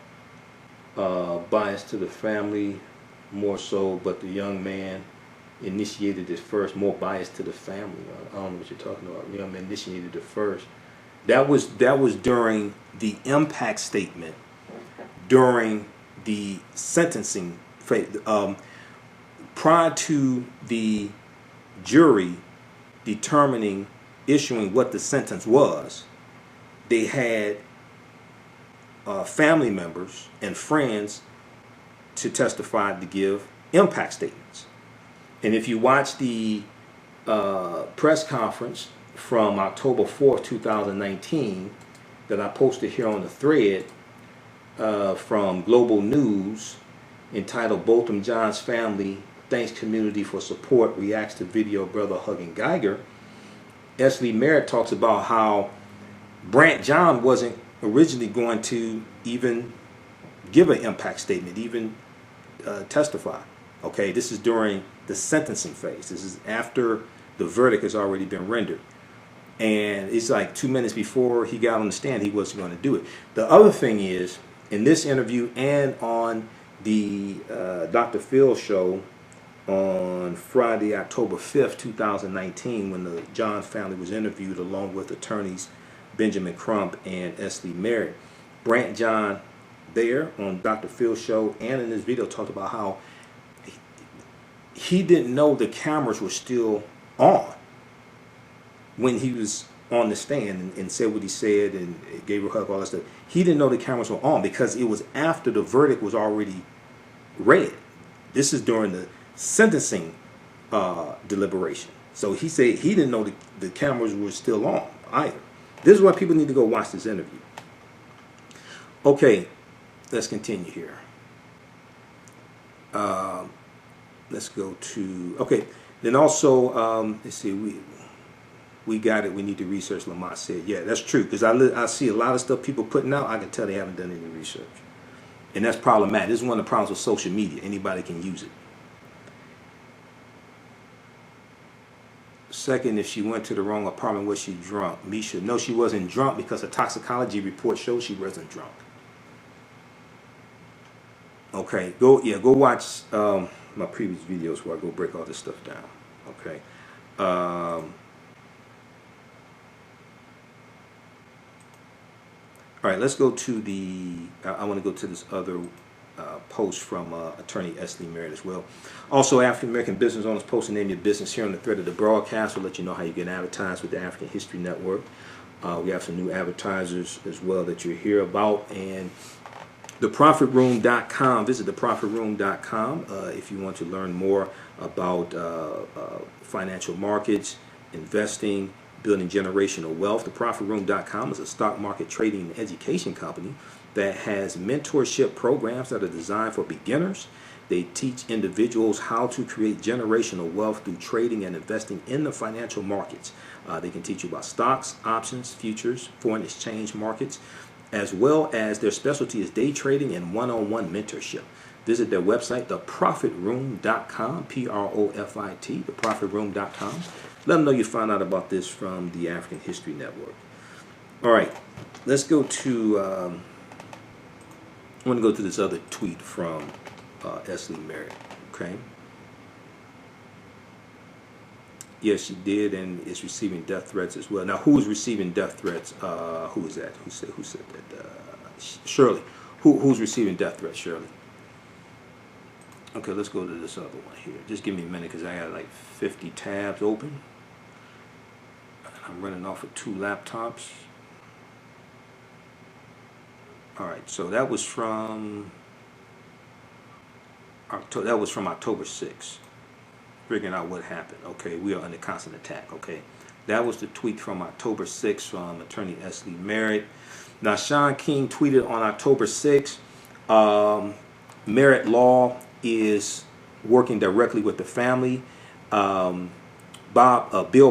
biased to the family, more so, but the young man initiated it first. More biased to the family. I don't know what you're talking about. The young man initiated it first. That was during the impact statement, during the sentencing phase, prior to the jury issuing what the sentence was. They had family members and friends to testify, to give impact statements. And if you watch the press conference from October 4th, 2019, that I posted here on the thread from Global News, entitled "Botham Jean's Family Thanks Community for Support, Reacts to Video Brother Hugging Guyger," Esley Merritt talks about how Brandt John wasn't originally going to even give an impact statement, even testify. Okay, this is during the sentencing phase. This is after the verdict has already been rendered. And it's like 2 minutes before he got on the stand, he wasn't going to do it. The other thing is, in this interview and on the Dr. Phil show on Friday, October 5th, 2019, when the John family was interviewed along with attorneys Benjamin Crump and Esley Merritt, Brandt John there on Dr. Phil's show and in this video talked about how he didn't know the cameras were still on when he was on the stand and said what he said and gave her a hug, all that stuff. He didn't know the cameras were on because it was after the verdict was already read. This is during the sentencing deliberation. So he said he didn't know the cameras were still on either. This is why people need to go watch this interview. Okay, let's continue here. Let's go to, okay, then also, let's see, we got it, we need to research, Lamont said. Yeah, that's true, because I see a lot of stuff people putting out, I can tell they haven't done any research. And that's problematic. This is one of the problems with social media. Anybody can use it. Second, if she went to the wrong apartment, was she drunk? Misha, no, she wasn't drunk because a toxicology report shows she wasn't drunk. Okay, go watch my previous videos where I go break all this stuff down. Okay. All right, let's go to the, I want to go to this other post from attorney Esley Merritt as well. Also, African American business owners post and name your business here on the thread of the broadcast. We'll let you know how you can advertise with the African History Network. We have some new advertisers as well that you'll hear about. And theprofitroom.com. Visit theprofitroom.com if you want to learn more about financial markets, investing, building generational wealth. Theprofitroom.com is a stock market trading and education company that has mentorship programs that are designed for beginners. They teach individuals how to create generational wealth through trading and investing in the financial markets. They can teach you about stocks, options, futures, foreign exchange markets, as well as their specialty is day trading and one-on-one mentorship. Visit their website, theprofitroom.com, Profit, theprofitroom.com. Let them know you found out about this from the African History Network. All right, let's go to, I want to go to this other tweet from Esley Merritt, okay? Yes, she did, and is receiving death threats as well. Now, who is receiving death threats? Who is that? Who said that? Shirley. Who's receiving death threats? Shirley. Okay, let's go to this other one here. Just give me a minute because I got like 50 tabs open. I'm running off of 2 laptops. All right, so that was from October 6th. Figuring out what happened. Okay, we are under constant attack. Okay, that was the tweet from October 6th from attorney Esley Merritt. Now, Sean King tweeted on October 6th, Merritt Law is working directly with the family. Bill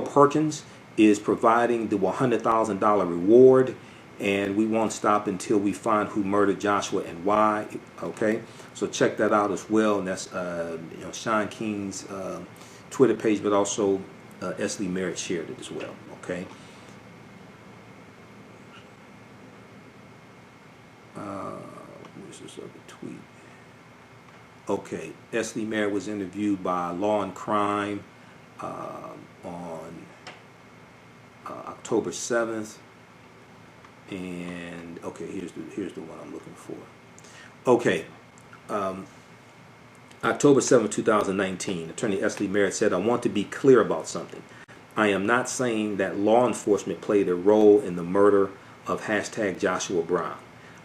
Perkins is providing the $100,000 reward, and we won't stop until we find who murdered Joshua and why. Okay, so check that out as well. And that's Sean King's Twitter page, but also Esley Merritt shared it as well. Okay. Where's this other tweet? Okay, Esley Merritt was interviewed by Law and Crime on October 7th. And okay, here's the one I'm looking for. Okay, October 7th, 2019, attorney Esley Merritt said, I want to be clear about something. I am not saying that law enforcement played a role in the murder of #Joshua Brown.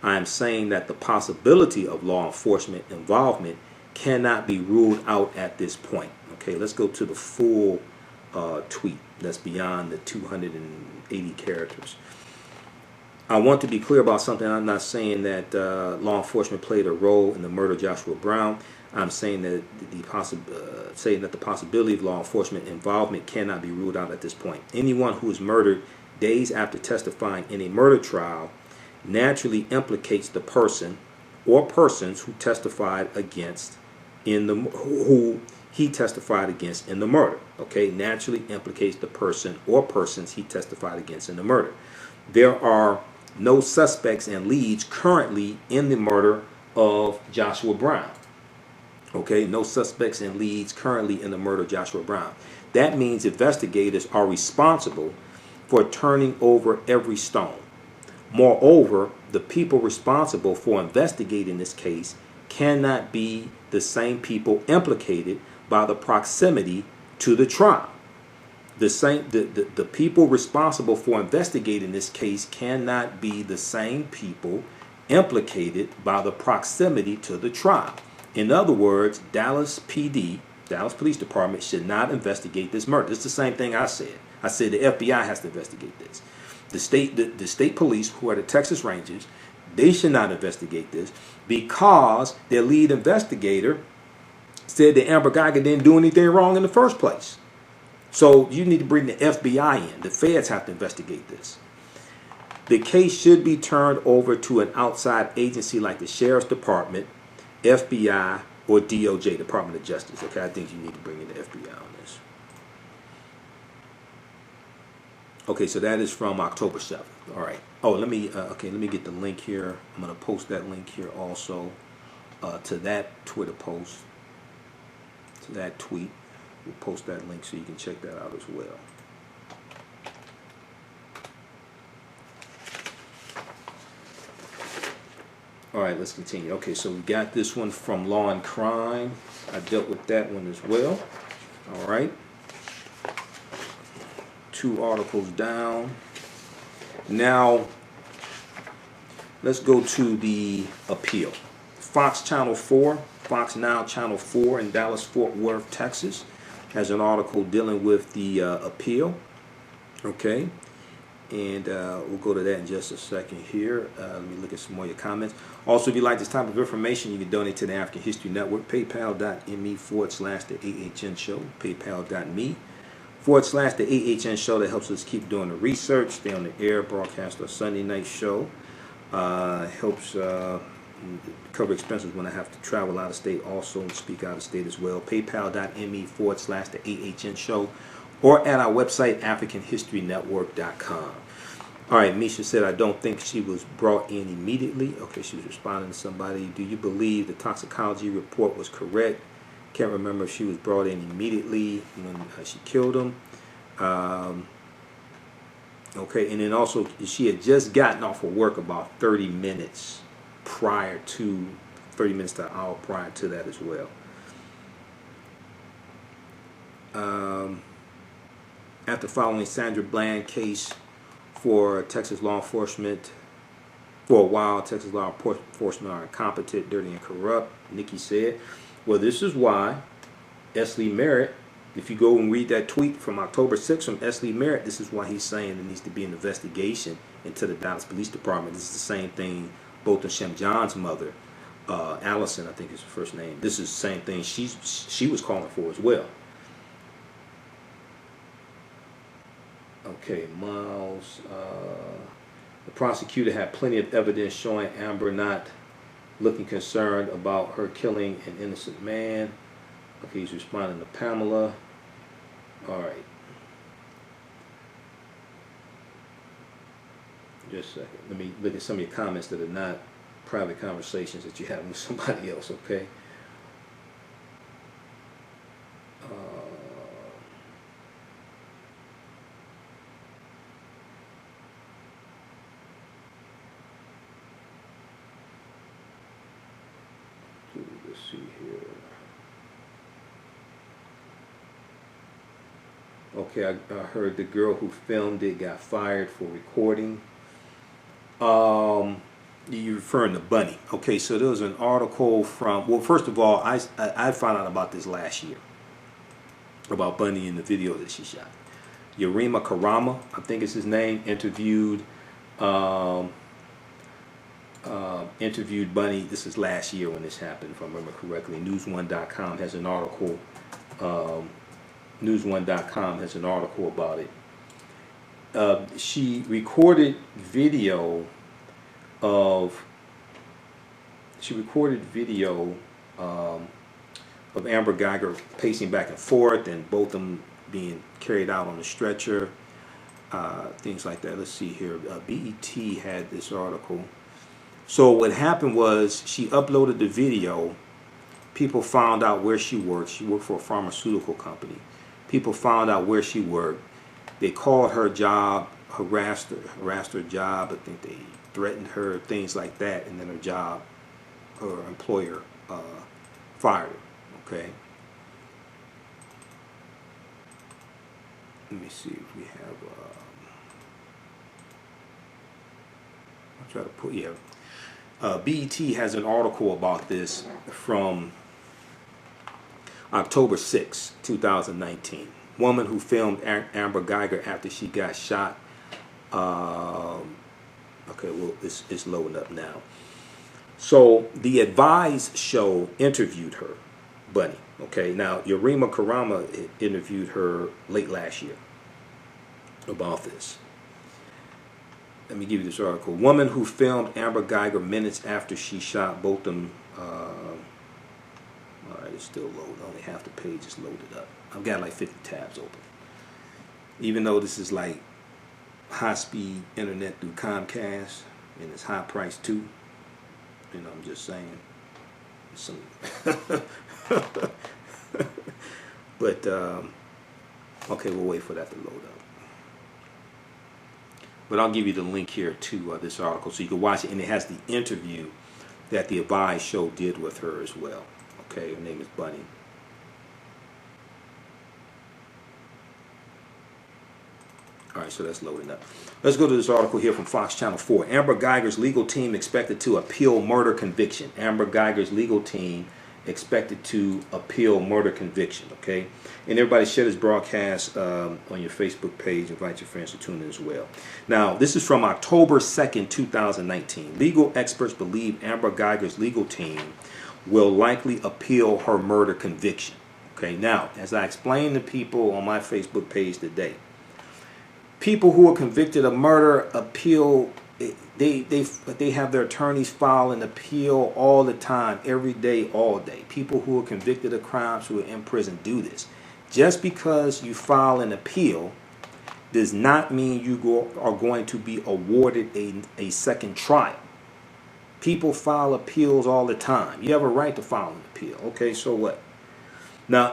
I am saying that the possibility of law enforcement involvement cannot be ruled out at this point. Okay, let's go to the full tweet that's beyond the 280 characters. I want to be clear about something. I'm not saying that law enforcement played a role in the murder of Joshua Brown. I'm saying that the possibility of law enforcement involvement cannot be ruled out at this point. Anyone who is murdered days after testifying in a murder trial naturally implicates the person or persons who testified against who he testified against in the murder. Okay, naturally implicates the person or persons he testified against in the murder. There are no suspects and leads currently in the murder of Joshua Brown. Okay, no suspects and leads currently in the murder of Joshua Brown. That means investigators are responsible for turning over every stone. Moreover, the people responsible for investigating this case cannot be the same people implicated by the proximity to the trial. The people responsible for investigating this case cannot be the same people implicated by the proximity to the trial. In other words, Dallas PD, Dallas Police Department, should not investigate this murder. It's the same thing I said. I said the FBI has to investigate this. The state police, who are the Texas Rangers, they should not investigate this because their lead investigator said that Amber Guyger didn't do anything wrong in the first place. So you need to bring the FBI in. The feds have to investigate this. The case should be turned over to an outside agency like the Sheriff's Department, FBI, or DOJ, Department of Justice. Okay, I think you need to bring in the FBI on this. Okay, so that is from October 7th. All right. Oh, let me get the link here. I'm going to post that link here also to that Twitter post, to that tweet. We'll post that link so you can check that out as well. All right, let's continue. Okay, so we got this one from Law and Crime. I dealt with that one as well. All right. 2 articles down. Now, let's go to the appeal. Fox Now Channel 4 in Dallas, Fort Worth, Texas, has an article dealing with the appeal. Okay. And we'll go to that in just a second here. Let me look at some more of your comments. Also, if you like this type of information, you can donate to the African History Network. PayPal.me/the AHN Show. PayPal.me/the AHN Show. That helps us keep doing the research, stay on the air, broadcast our Sunday night show. Helps cover expenses when I have to travel out of state also and speak out of state as well. PayPal.me/the AHN Show. Or at our website, AfricanHistoryNetwork.com. All right, Misha said, I don't think she was brought in immediately. Okay, she was responding to somebody. Do you believe the toxicology report was correct? Can't remember if she was brought in immediately when she killed him. Okay, and then also, she had just gotten off of work about 30 minutes to an hour prior to that as well. After following Sandra Bland case for Texas law enforcement, for a while, Texas law enforcement are incompetent, dirty, and corrupt, Nikki said. Well, this is why S. Lee Merritt, if you go and read that tweet from October 6th from S. Lee Merritt, this is why he's saying there needs to be an investigation into the Dallas Police Department. This is the same thing Bolton Shem John's mother, Allison, I think is her first name. This is the same thing she was calling for as well. Okay, Miles. The prosecutor had plenty of evidence showing Amber not looking concerned about her killing an innocent man. Okay, he's responding to Pamela. All right. Just a second. Let me look at some of your comments that are not private conversations that you're having with somebody else, okay? Let's see here. Okay, I heard the girl who filmed it got fired for recording. You're referring to Bunny. Okay, so there was an article from, well, first of all, I found out about this last year, about Bunny in the video that she shot. Yarima Karama, I think is his name, interviewed Bunny. This is last year when this happened, if I remember correctly. News1.com has an article. News1.com has an article about it. She recorded video of Amber Guyger pacing back and forth, and both of them being carried out on a stretcher, things like that. Let's see here. BET had this article. So what happened was she uploaded the video. People found out where she worked. She worked for a pharmaceutical company. People found out where she worked. They called her job, harassed her job. I think they threatened her, things like that, and then her employer fired her. Okay. Let me see if we have. I'll try to put. Yeah. BET has an article about this from October 6, 2019. Woman who filmed Amber Guyger after she got shot. Okay, well, it's loading up now. So the Advise show interviewed her, Bunny. Okay, now Yarima Karama interviewed her late last year about this. Let me give you this article. Woman who filmed Amber Guyger minutes after she shot both them. All right, it's still loading. Only half the page is loaded up. I've got like 50 tabs open. Even though this is like high-speed internet through Comcast, and it's high price too. You know, I'm just saying. Some but, okay, we'll wait for that to load up. But I'll give you the link here to this article so you can watch it, and it has the interview that the Advised show did with her as well. Okay, her name is Bunny. All right, so that's loading up. Let's go to this article here from Fox Channel 4. Amber Guyger's legal team expected to appeal murder conviction. Amber Guyger's legal team expected to appeal murder conviction. Okay, and everybody share this broadcast on your Facebook page. Invite your friends to tune in as well. Now, this is from October 2nd, 2019. Legal experts believe Amber Guyger's legal team will likely appeal her murder conviction. Okay, now, as I explained to people on my Facebook page today, people who are convicted of murder appeal. They have their attorneys file an appeal all the time, every day, all day. People who are convicted of crimes who are in prison do this. Just because you file an appeal does not mean you are going to be awarded a second trial. People file appeals all the time. You have a right to file an appeal. Okay, so what? Now,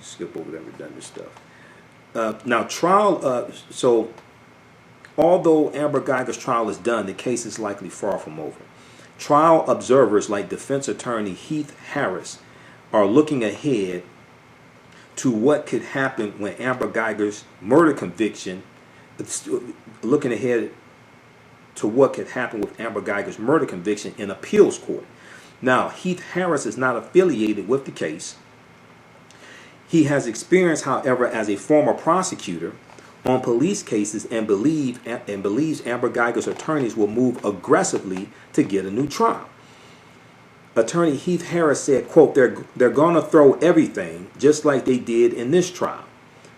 skip over that redundant stuff. Now, trial, so although Amber Guyger's trial is done, the case is likely far from over. Trial observers like defense attorney Heath Harris are looking ahead to what could happen when Amber Guyger's murder conviction, looking ahead to what could happen with Amber Guyger's murder conviction in appeals court. Now, Heath Harris is not affiliated with the case. He has experience, however, as a former prosecutor on police cases and believes Amber Guyger's attorneys will move aggressively to get a new trial. Attorney Heath Harris said, quote, they're going to throw everything just like they did in this trial.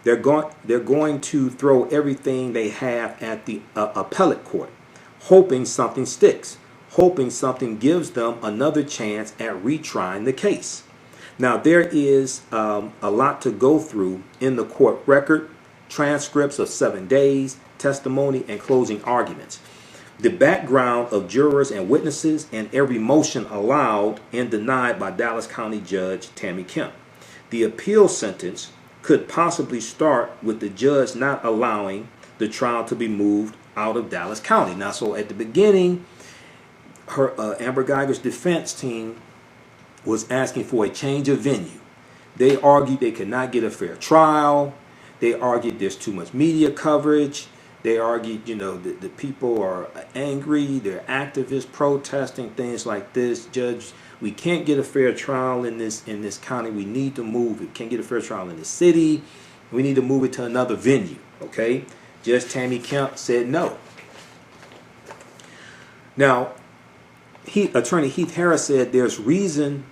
They're going to throw everything they have at the appellate court, hoping something sticks, hoping something gives them another chance at retrying the case. Now, there is a lot to go through in the court record, transcripts of 7 days, testimony, and closing arguments. The background of jurors and witnesses, and every motion allowed and denied by Dallas County Judge Tammy Kemp. The appeal sentence could possibly start with the judge not allowing the trial to be moved out of Dallas County. Now, so at the beginning, Amber Guyger's defense team was asking for a change of venue. They argued they could not get a fair trial. They argued there's too much media coverage. They argued, the people are angry. They're activists protesting things like this. Judge, we can't get a fair trial in this county. We need to move. We can't get a fair trial in the city. We need to move it to another venue. Okay? Judge Tammy Kemp said no. Now, Attorney Heath Harris said there's a reason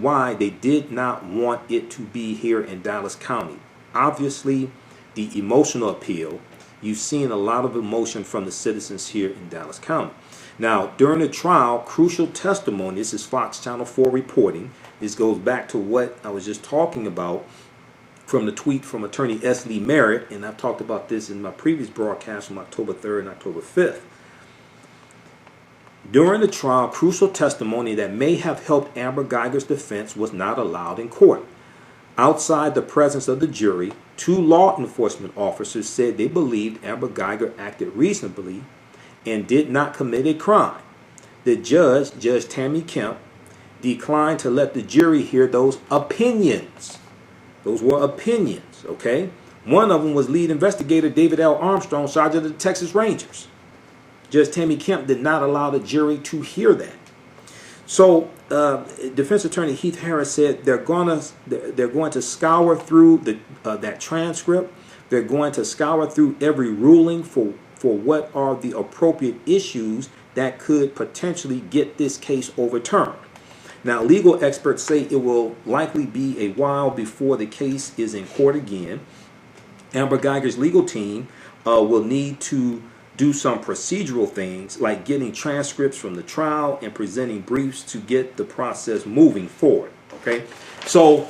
why they did not want it to be here in Dallas County. Obviously, the emotional appeal, you've seen a lot of emotion from the citizens here in Dallas County. Now, during the trial, crucial testimony, this is Fox Channel 4 reporting. This goes back to what I was just talking about from the tweet from Attorney S. Lee Merritt, and I've talked about this in my previous broadcast from October 3rd and October 5th. During the trial, crucial testimony that may have helped Amber Guyger's defense was not allowed in court. Outside the presence of the jury, 2 law enforcement officers said they believed Amber Guyger acted reasonably and did not commit a crime. The judge, Judge Tammy Kemp, declined to let the jury hear those opinions. Those were opinions, okay? One of them was lead investigator David L. Armstrong, Sergeant of the Texas Rangers. Judge Tammy Kemp did not allow the jury to hear that. So, defense attorney Heath Harris said they're going to scour through that transcript. They're going to scour through every ruling for what are the appropriate issues that could potentially get this case overturned. Now, legal experts say it will likely be a while before the case is in court again. Amber Guyger's legal team will need to do some procedural things like getting transcripts from the trial and presenting briefs to get the process moving forward. Okay, so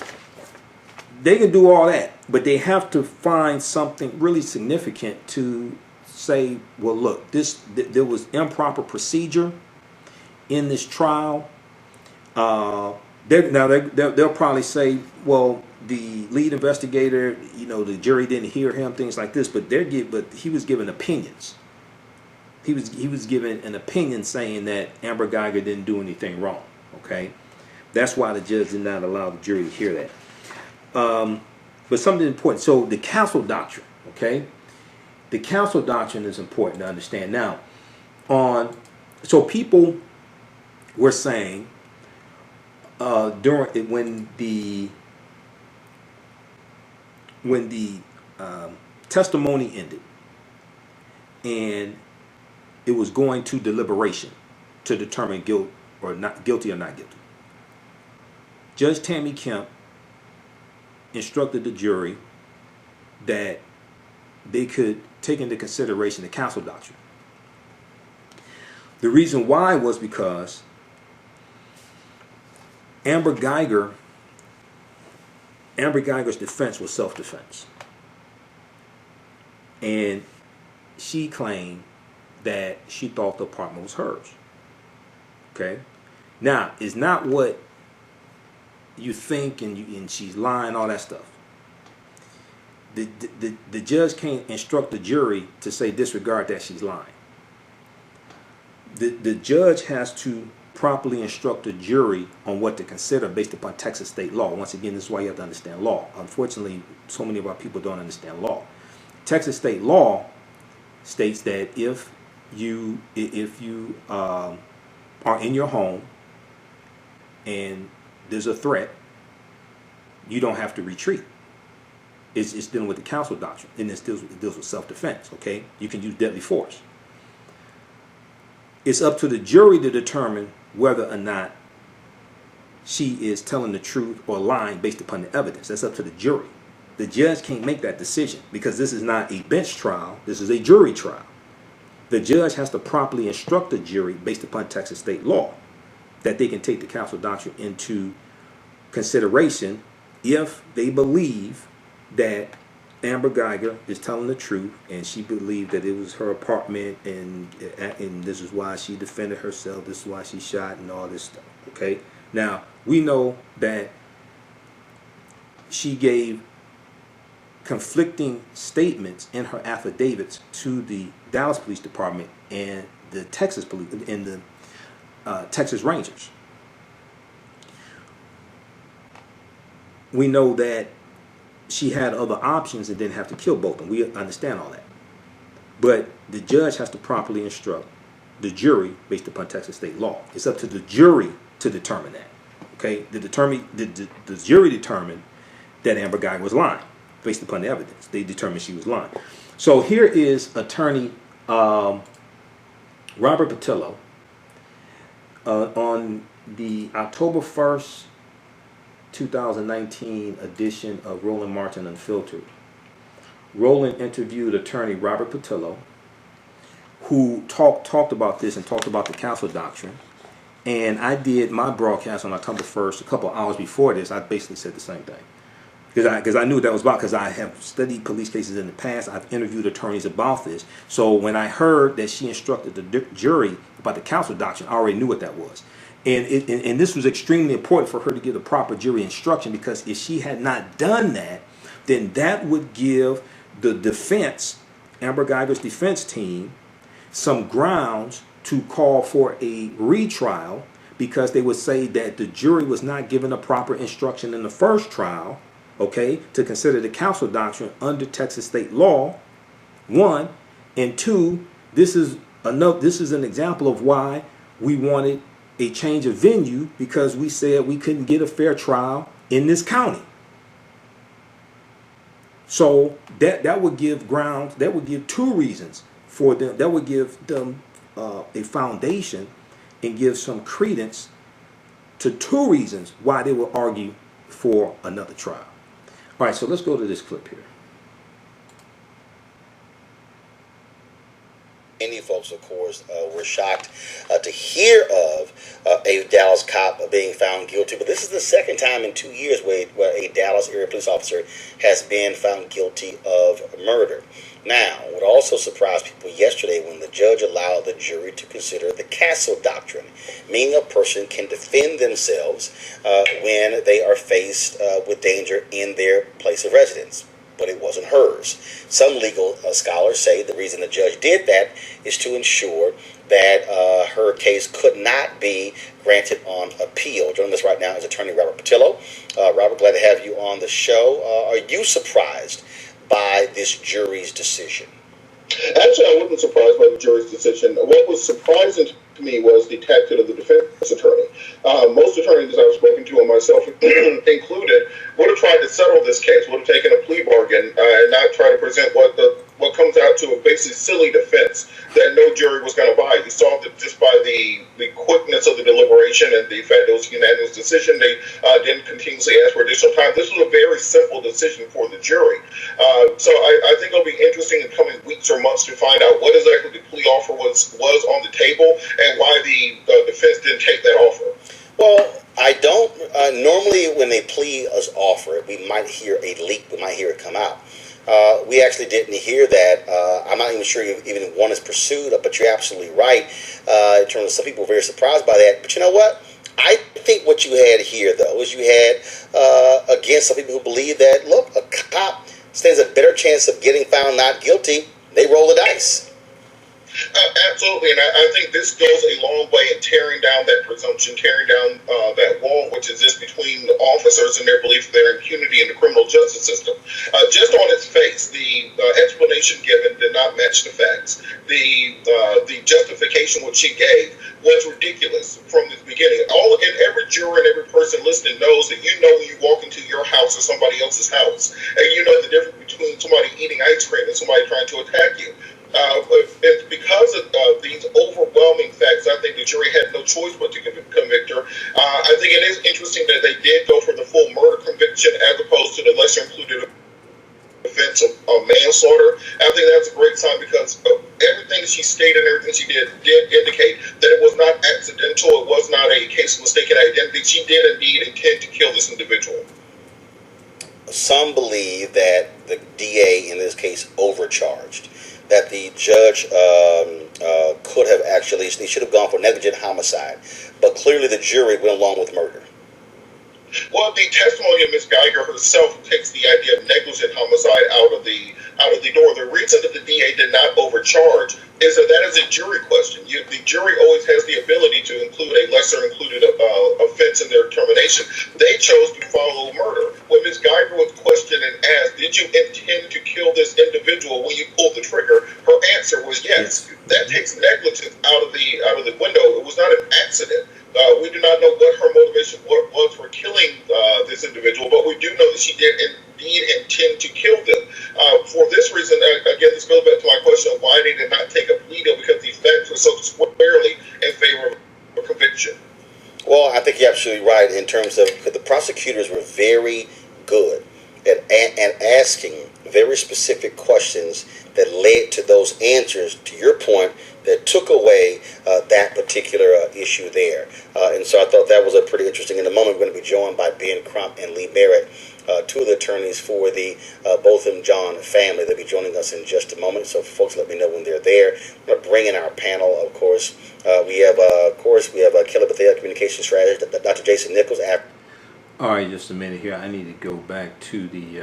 they can do all that, but they have to find something really significant to say, well, look, there was improper procedure in this trial. They'll probably say, well, the lead investigator, the jury didn't hear him, things like this, but he was given opinions. he was giving an opinion saying that Amber Guyger didn't do anything wrong. Okay, that's why the judge did not allow the jury to hear that. But something important. So the Castle Doctrine. Okay, the Castle Doctrine is important to understand. Now, so people were saying during when the testimony ended and it was going to deliberation to determine guilty or not guilty. Judge Tammy Kemp instructed the jury that they could take into consideration the Castle Doctrine. The reason why was because Amber Guyger's defense was self-defense. And she claimed that she thought the apartment was hers. Okay? Now, it's not what you think and she's lying, all that stuff. The judge can't instruct the jury to say disregard that she's lying. The judge has to properly instruct the jury on what to consider based upon Texas state law. Once again, this is why you have to understand law. Unfortunately, so many of our people don't understand law. Texas state law states that if you are in your home and there's a threat, you don't have to retreat. It's dealing with the Castle Doctrine, and it deals with self-defense. Okay, you can use deadly force. It's up to the jury to determine whether or not she is telling the truth or lying based upon the evidence. That's up to the jury. The judge can't make that decision because this is not a bench trial. This is a jury trial. The judge has to properly instruct the jury based upon Texas state law that they can take the Castle Doctrine into consideration if they believe that Amber Guyger is telling the truth and she believed that it was her apartment and this is why she defended herself, this is why she shot and all this stuff. Okay? Now, we know that she gave conflicting statements in her affidavits to the Dallas Police Department and the Texas Police and the Texas Rangers. We know that she had other options and didn't have to kill both of them. We understand all that. But the judge has to properly instruct the jury based upon Texas state law. It's up to the jury to determine that. Okay? The jury determined that Amber Guyger was lying based upon the evidence. They determined she was lying. So here is attorney Robert Patillo on the October 1st 2019 edition of Roland Martin Unfiltered. Roland interviewed attorney Robert Patillo, who talked about this and talked about the Castle Doctrine. And I did my broadcast on October 1st, a couple of hours before this. I basically said the same thing. Because I knew what that was about, because I have studied police cases in the past. I've interviewed attorneys about this. So when I heard that she instructed the jury about the Castle Doctrine, I already knew what that was. And this was extremely important for her to give the proper jury instruction, because if she had not done that, then that would give the defense, Amber Guyger's defense team, some grounds to call for a retrial, because they would say that the jury was not given a proper instruction in the first trial, okay, to consider the Castle Doctrine under Texas state law, one, and two, this is an example of why we wanted a change of venue, because we said we couldn't get a fair trial in this county. So that would give grounds, that would give two reasons for them, that would give them a foundation and give some credence to two reasons why they will argue for another trial. All right, so let's go to this clip here.
Many folks, of course, were shocked to hear of a Dallas cop being found guilty. But this is the second time in 2 years where a Dallas area police officer has been found guilty of murder. Now, what also surprised people yesterday when the judge allowed the jury to consider the Castle Doctrine, meaning a person can defend themselves when they are faced with danger in their place of residence. but it wasn't hers. Some legal scholars say the reason the judge did that is to ensure that her case could not be granted on appeal. Joining us right now is attorney Robert Patillo. Robert, glad to have you on the show. Are you surprised by this jury's decision?
Actually, I wasn't surprised by the jury's decision. What was surprising to me was the tactic of the defense attorney. Most attorneys I've spoken to, and myself included, would have tried to settle this case, would have taken a plea bargain, and not try to present what comes out to a basically silly defense that no jury was going to buy. You saw that just by the quickness of the deliberation and the fact it was a unanimous decision, they didn't continuously ask for additional time. This was a very simple decision for the jury. So I think it'll be interesting in the coming weeks or months to find out what exactly the plea offer was on the table and why the defense didn't take that offer.
Well, I don't. Normally, when they plea us offer, we might hear a leak. We might hear it come out. We actually didn't hear that. I'm not even sure even one is pursued, but you're absolutely right. In terms of some people were very surprised by that. But you know what? I think what you had here, though, is you had, again, some people who believe that, look, a cop stands a better chance of getting found not guilty. They roll the dice.
Absolutely, and I think this goes a long way in tearing down that presumption, tearing down that wall which exists between the officers and their belief of their impunity in the criminal justice system. Just on its face, the explanation given did not match the facts. The justification which she gave was ridiculous from the beginning. And every juror and every person listening knows that you know when you walk into your house or somebody else's house, and you know the difference between somebody eating ice cream and somebody trying to attack you. And because of these overwhelming facts, I think the jury had no choice but to convict her. I think it is interesting that they did go for the full murder conviction as opposed to the lesser included offense of manslaughter. I think that's a great sign because everything she stated and everything she did indicate that it was not accidental. It was not a case of mistaken identity. She did indeed intend to kill this individual.
Some believe that the DA in this case overcharged, that the judge could have actually, they should have gone for negligent homicide, but clearly the jury went along with murder.
Well, the testimony of Ms. Guyger herself takes the idea of negligent homicide out of the door. The reason that the DA did not overcharge is that is a jury question. The jury always has the ability to include a lesser included offense in their determination. They chose to follow murder. When Ms. Guyger was questioned and asked, "Did you intend to kill this individual when you pulled the trigger?" her answer was yes. That takes negligence out of the window. It was not an accident. We do not know what her motivation was for killing this individual, but we do know that she did indeed intend to kill them. For this reason, again, this goes back to my question of why they did not take a plea deal, because the facts were so squarely in favor of a conviction.
Well, I think you're absolutely right in terms of the prosecutors were very good at asking very specific questions that led to those answers, to your point, that took away that particular issue there. And so I thought that was a pretty interesting. In a moment, we're going to be joined by Ben Crump and Lee Merritt, two of the attorneys for the Botham John family. They'll be joining us in just a moment. So folks, let me know when they're there. I'm going to bring in our panel, of course. We have Kelly Bethea, communication strategist, Dr. Jason Nichols.
All right, just a minute here. I need to go back to the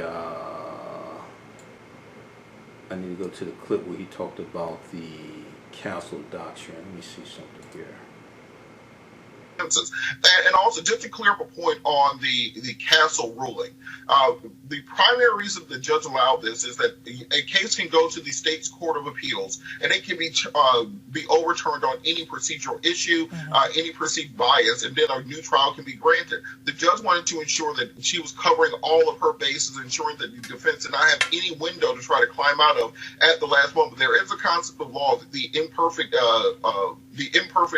clip where he talked about the Castle Doctrine. Let me see something here.
And also, just to clear up a point on the Castle ruling, the primary reason the judge allowed this is that a case can go to the state's court of appeals, and it can be overturned on any procedural issue, any perceived bias, and then a new trial can be granted. The judge wanted to ensure that she was covering all of her bases, ensuring that the defense did not have any window to try to climb out of at the last moment. There is a concept of law, the imperfect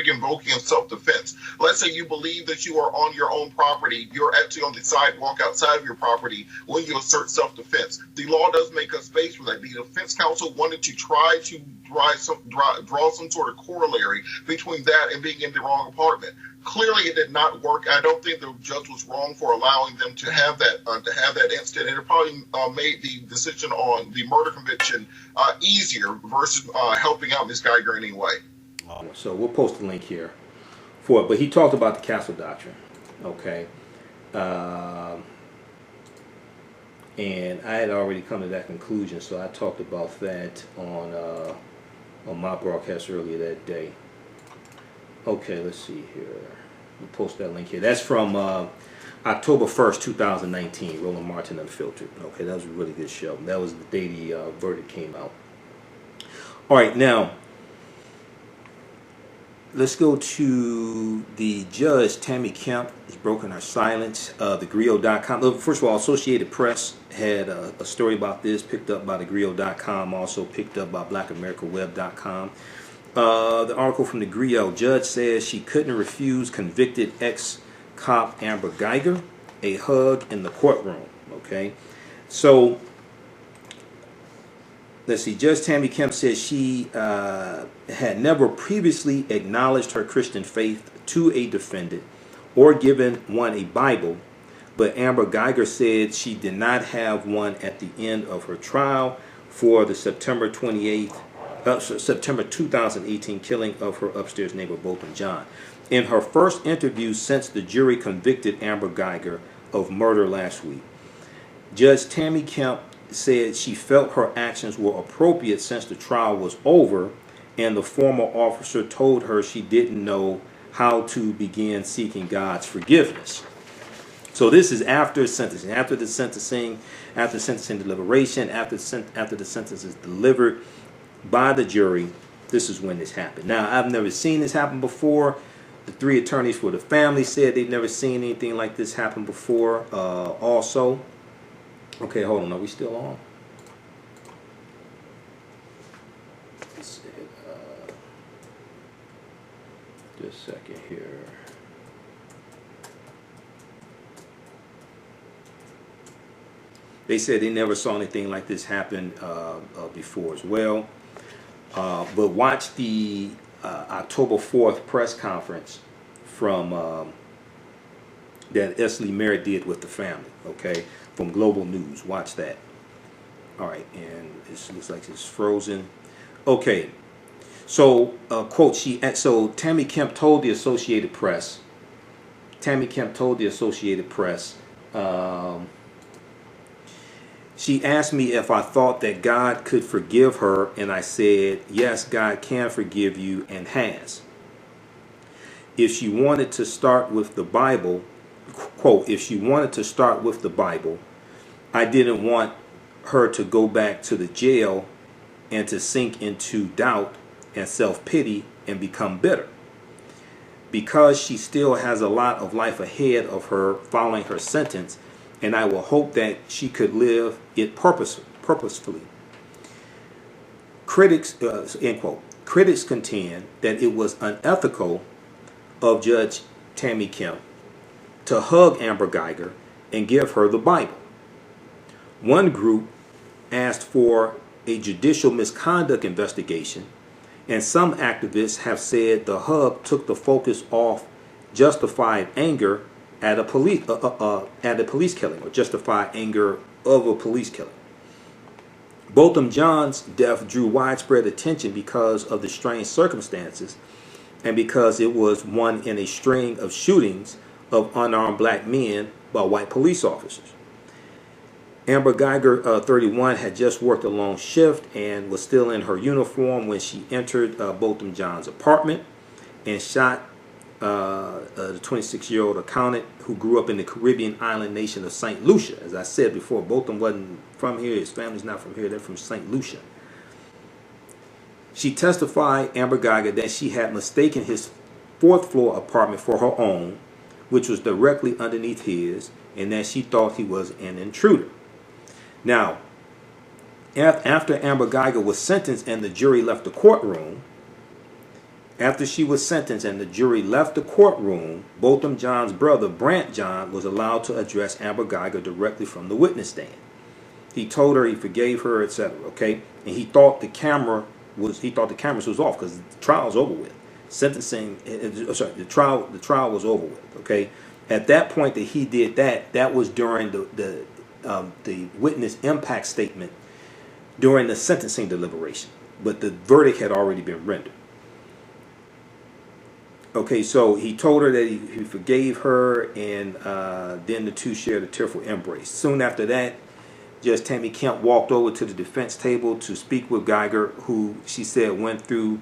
invoking of self-defense. Let's say you believe that you are on your own property, you're actually on the sidewalk outside of your property when you assert self-defense. The law does make us space for that. The defense counsel wanted to try to draw some sort of corollary between that and being in the wrong apartment. Clearly, it did not work. I don't think the judge was wrong for allowing them to have that incident. And it probably made the decision on the murder conviction easier versus helping out Ms. Guyger anyway.
So we'll post a link here for it. But he talked about the Castle Doctrine. Okay. And I had already come to that conclusion, so I talked about that on my broadcast earlier that day. Okay, let's see here. We'll post that link here. That's from October 1st, 2019, Roland Martin Unfiltered. Okay, that was a really good show. That was the day the verdict came out. All right, now, let's go to the judge, Tammy Kemp, has broken her silence. TheGrio.com. First of all, Associated Press had a story about this, picked up by TheGrio.com, also picked up by BlackAmericaWeb.com. The article from the Grio, judge says she couldn't refuse convicted ex-cop Amber Guyger a hug in the courtroom. Okay, so let's see. Judge Tammy Kemp says she had never previously acknowledged her Christian faith to a defendant or given one a Bible, but Amber Guyger said she did not have one at the end of her trial for the September 2018 killing of her upstairs neighbor, Botham Jean. In her first interview since the jury convicted Amber Guyger of murder last week, Judge Tammy Kemp said she felt her actions were appropriate since the trial was over and the former officer told her she didn't know how to begin seeking God's forgiveness. So this is after sentencing, after sentencing deliberation, after the sentence is delivered by the jury. This is when this happened. Now, I've never seen this happen before. The three attorneys for the family said they've never seen anything like this happen before. Also, okay, hold on. Are we still on? Just a second here. They said they never saw anything like this happen before as well. But watch the October 4th press conference from that Esley Merritt did with the family, okay, from Global News. Watch that. All right, and it looks like it's frozen. Okay, so quote, so Tammy Kemp told the Associated Press. She asked me if I thought that God could forgive her, and I said, yes, God can forgive you and has. If she wanted to start with the Bible, quote, if she wanted to start with the Bible, I didn't want her to go back to the jail and to sink into doubt and self-pity and become bitter. Because she still has a lot of life ahead of her following her sentence, and I will hope that she could live it purposefully. Critics, end quote. Critics contend that it was unethical of Judge Tammy Kemp to hug Amber Guyger and give her the Bible. One group asked for a judicial misconduct investigation, and some activists have said the hug took the focus off justified anger at a police killing, or justified anger of a police killing. Botham Jean's death drew widespread attention because of the strange circumstances and because it was one in a string of shootings of unarmed black men by white police officers. Amber Guyger, 31, had just worked a long shift and was still in her uniform when she entered Botham Jean's apartment and shot the 26-year-old accountant who grew up in the Caribbean island nation of St. Lucia. As I said before, Botham wasn't from here. His family's not from here. They're from St. Lucia. She testified, Amber Guyger, that she had mistaken his fourth-floor apartment for her own, which was directly underneath his, and that she thought he was an intruder. Now, after Amber Guyger was sentenced and the jury left the courtroom, Botham Jean's brother, Brant John, was allowed to address Amber Guyger directly from the witness stand. He told her he forgave her, etc. Okay, and he thought the cameras was off because the trial's over with. The trial was over with. Okay, at that point that he did that was during the witness impact statement during the sentencing deliberation, but the verdict had already been rendered. Okay, so he told her that he forgave her, and then the two shared a tearful embrace. Soon after that, Judge Tammy Kemp walked over to the defense table to speak with Guyger, who she said went through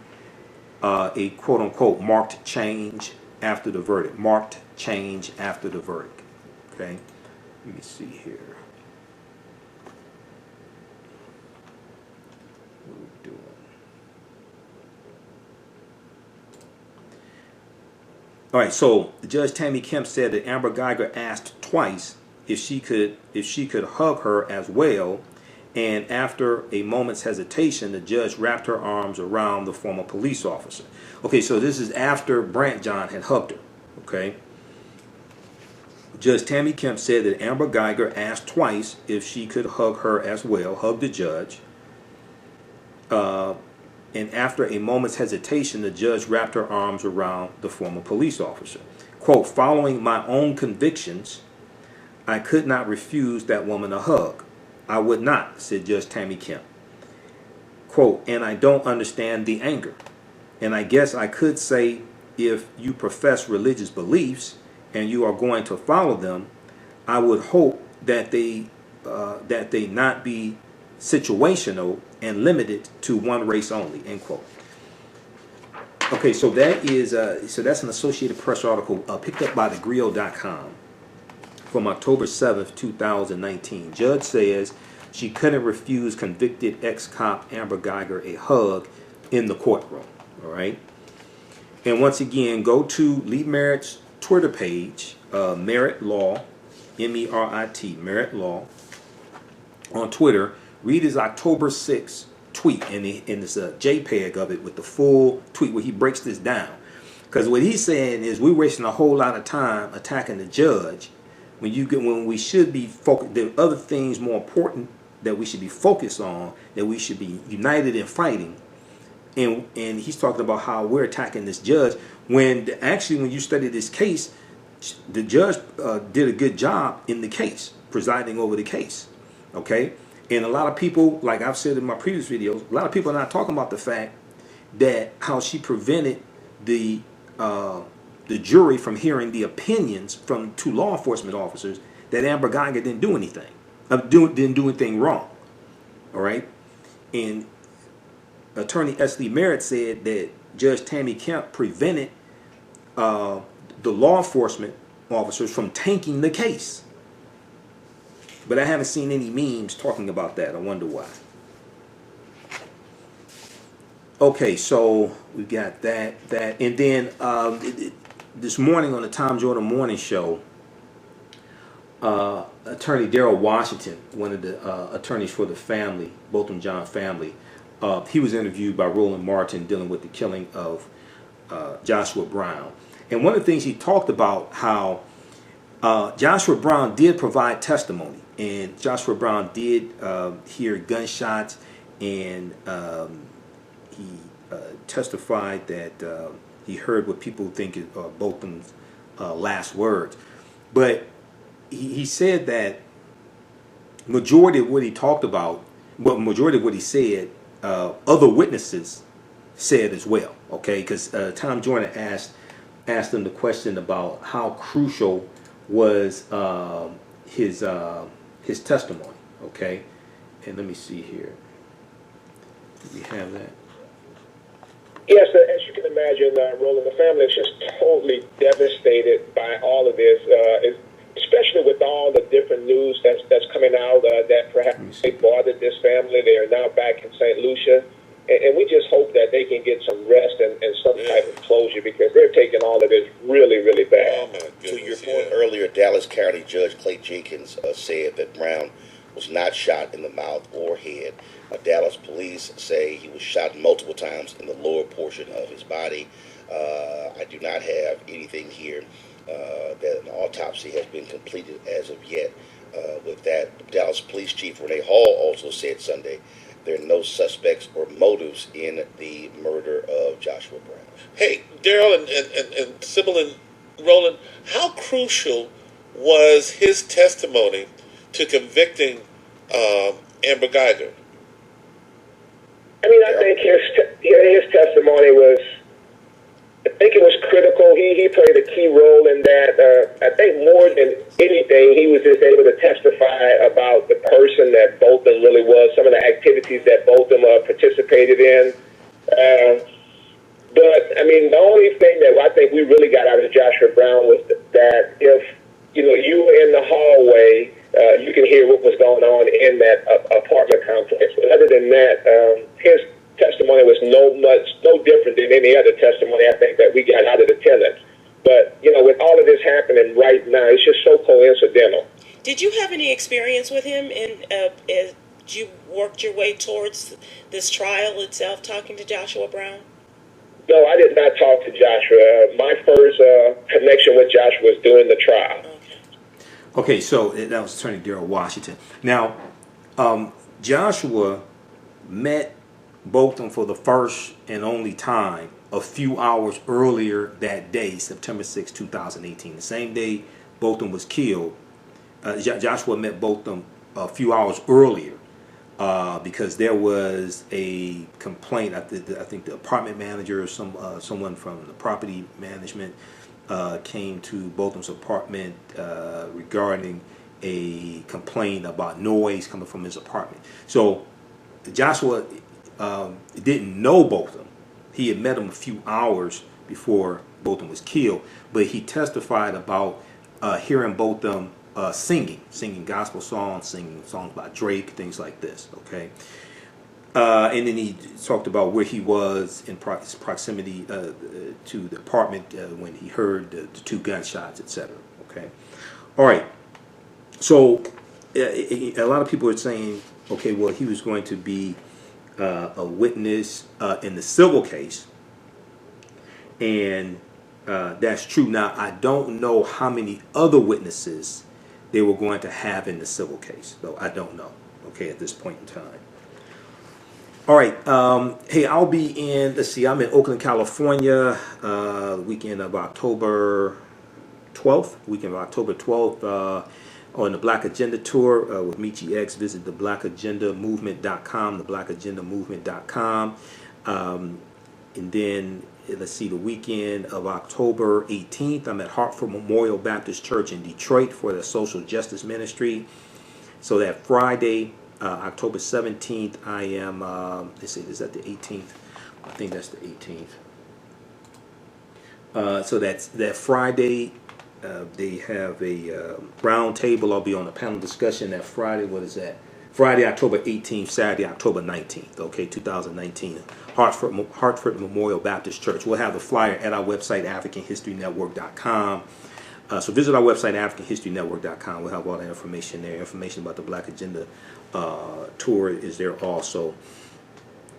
a quote-unquote marked change after the verdict. Marked change after the verdict. Okay, let me see here. What are we doing? All right, so Judge Tammy Kemp said that Amber Guyger asked twice if she could hug her as well, and after a moment's hesitation, the judge wrapped her arms around the former police officer. Okay, so this is after Brant John had hugged her. Okay. Judge Tammy Kemp said that Amber Guyger asked twice if she could hug her as well, hug the judge. And after a moment's hesitation, the judge wrapped her arms around the former police officer. Quote, following my own convictions, I could not refuse that woman a hug. I would not, said Judge Tammy Kemp. Quote, and I don't understand the anger. And I guess I could say if you profess religious beliefs and you are going to follow them, I would hope that they not be situational and limited to one race only, end quote. Okay, so that is that's an Associated Press article picked up by thegrio.com from October 7th, 2019. Judge says she couldn't refuse convicted ex-cop Amber Guyger a hug in the courtroom. All right. And once again, go to Lee Merritt's Twitter page, Merritt Law, M-E-R-I-T, Merritt Law, on Twitter. Read his October 6th tweet, and it's a JPEG of it with the full tweet where he breaks this down. Because what he's saying is we're wasting a whole lot of time attacking the judge when we should be focused. There are other things more important that we should be focused on, that we should be united in fighting. And he's talking about how we're attacking this judge when actually when you study this case, the judge did a good job in the case, presiding over the case. Okay? And a lot of people, like I've said in my previous videos, a lot of people are not talking about the fact that how she prevented the jury from hearing the opinions from two law enforcement officers that Amber Guyger didn't do anything, didn't do anything wrong. All right? And Attorney S. Lee Merritt said that Judge Tammy Kemp prevented the law enforcement officers from tanking the case. But I haven't seen any memes talking about that. I wonder why. Okay, so we got that. And then this morning on the Tom Jordan Morning Show, Attorney Darrell Washington, one of the attorneys for the family, Botham Jean family, he was interviewed by Roland Martin dealing with the killing of Joshua Brown. And one of the things he talked about how Joshua Brown did provide testimony. And Joshua Brown did hear gunshots, and he testified that he heard what people think is Botham's last words. But he said that majority of what he talked about, majority of what he said, other witnesses said as well. Okay, because Tom Jordan asked him the question about how crucial was his testimony. Okay, and let me see here. Do we have that?
Yes, as you can imagine, Roland, the family is just totally devastated by all of this, especially with all the different news that's coming out that perhaps they bothered this family. They are now back in St. Lucia, and we just hope that they can get some rest and some type of closure, because they're taking all of this really, really bad.
Oh, my goodness, to your point earlier, Dallas County Judge Clay Jenkins said that Brown was not shot in the mouth or head. Dallas police say he was shot multiple times in the lower portion of his body. I do not have anything here that an autopsy has been completed as of yet. With that, Dallas Police Chief Renee Hall also said Sunday there are no suspects or motives in the murder of Joshua Brown.
Hey, Daryl and Sybil and Roland, how crucial was his testimony to convicting Amber Guyger?
I mean, I think his testimony was, I think it was critical. He played a key role in that. I think more than anything, he was just able to testify about the person that participated in. But I mean, the only thing that I think we really got out of Joshua Brown was that if you were in the hallway, you can hear what was going on in that apartment complex. But other than that, his testimony was no different than any other testimony I think that we got out of the tenants. But with all of this happening right now, it's just so coincidental.
Did you have any experience with him as you worked your way towards this trial itself, talking to Joshua Brown?
No, I did not talk to Joshua. My first connection with Joshua was during the trial.
Okay, so that was Attorney Darrell Washington. Now, Joshua met Botham for the first and only time a few hours earlier that day, September 6, 2018. The same day Botham was killed, Joshua met Botham a few hours earlier because there was a complaint. I think the apartment manager or someone from the property management came to Botham's apartment regarding a complaint about noise coming from his apartment. So Joshua didn't know Botham. He had met him a few hours before Botham was killed, but he testified about hearing Botham singing gospel songs, singing songs by Drake, things like this. Okay, and then he talked about where he was in proximity to the apartment when he heard the two gunshots, etc. Okay, all right. So a lot of people are saying, okay, well, he was going to be a witness in the civil case, and that's true. Now, I don't know how many other witnesses they were going to have in the civil case, though. I don't know, okay, at this point in time. All right, hey, I'll be in, I'm in Oakland, California, the weekend of October 12th, on the Black Agenda Tour with Michi X. Visit the blackagendamovement.com, thebblackagendamovement.com. And then, let's see, the weekend of October 18th, I'm at Hartford Memorial Baptist Church in Detroit for the Social Justice Ministry. So that Friday, October 17th, I am, let's see, is that the 18th? I think that's the 18th. So that's that Friday. They have a round table. I'll be on a panel discussion that Friday. What is that? Friday, October 18th, Saturday, October 19th. Okay, 2019. Hartford Memorial Baptist Church. We'll have the flyer at our website, AfricanHistoryNetwork.com. So visit our website, AfricanHistoryNetwork.com. We'll have all that information there. Information about the Black Agenda tour is there also.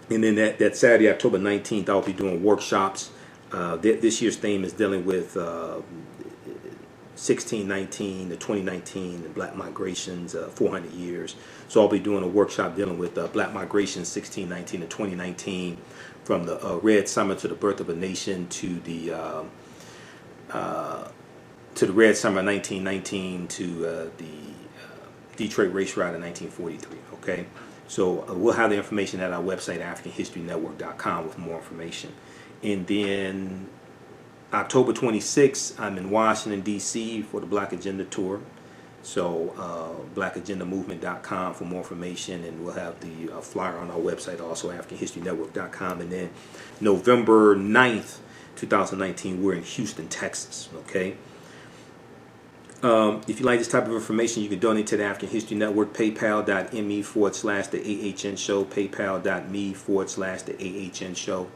And then that Saturday, October 19th, I'll be doing workshops. This year's theme is dealing with 1619 to 2019 and Black migrations, 400 years. So I'll be doing a workshop dealing with Black migrations 1619 to 2019, from the Red Summer to the Birth of a Nation to the Red Summer 1919 to the Detroit Race Riot in 1943. Okay, so we'll have the information at our website, AfricanHistoryNetwork.com, with more information. And then October 26th, I'm in Washington, D.C. for the Black Agenda Tour. So blackagendamovement.com for more information, and we'll have the flyer on our website also, AfricanHistoryNetwork.com. And then November 9th, 2019, we're in Houston, Texas. Okay. If you like this type of information, you can donate to the African History Network, paypal.me/the AHN show, paypal.me/the AHN show.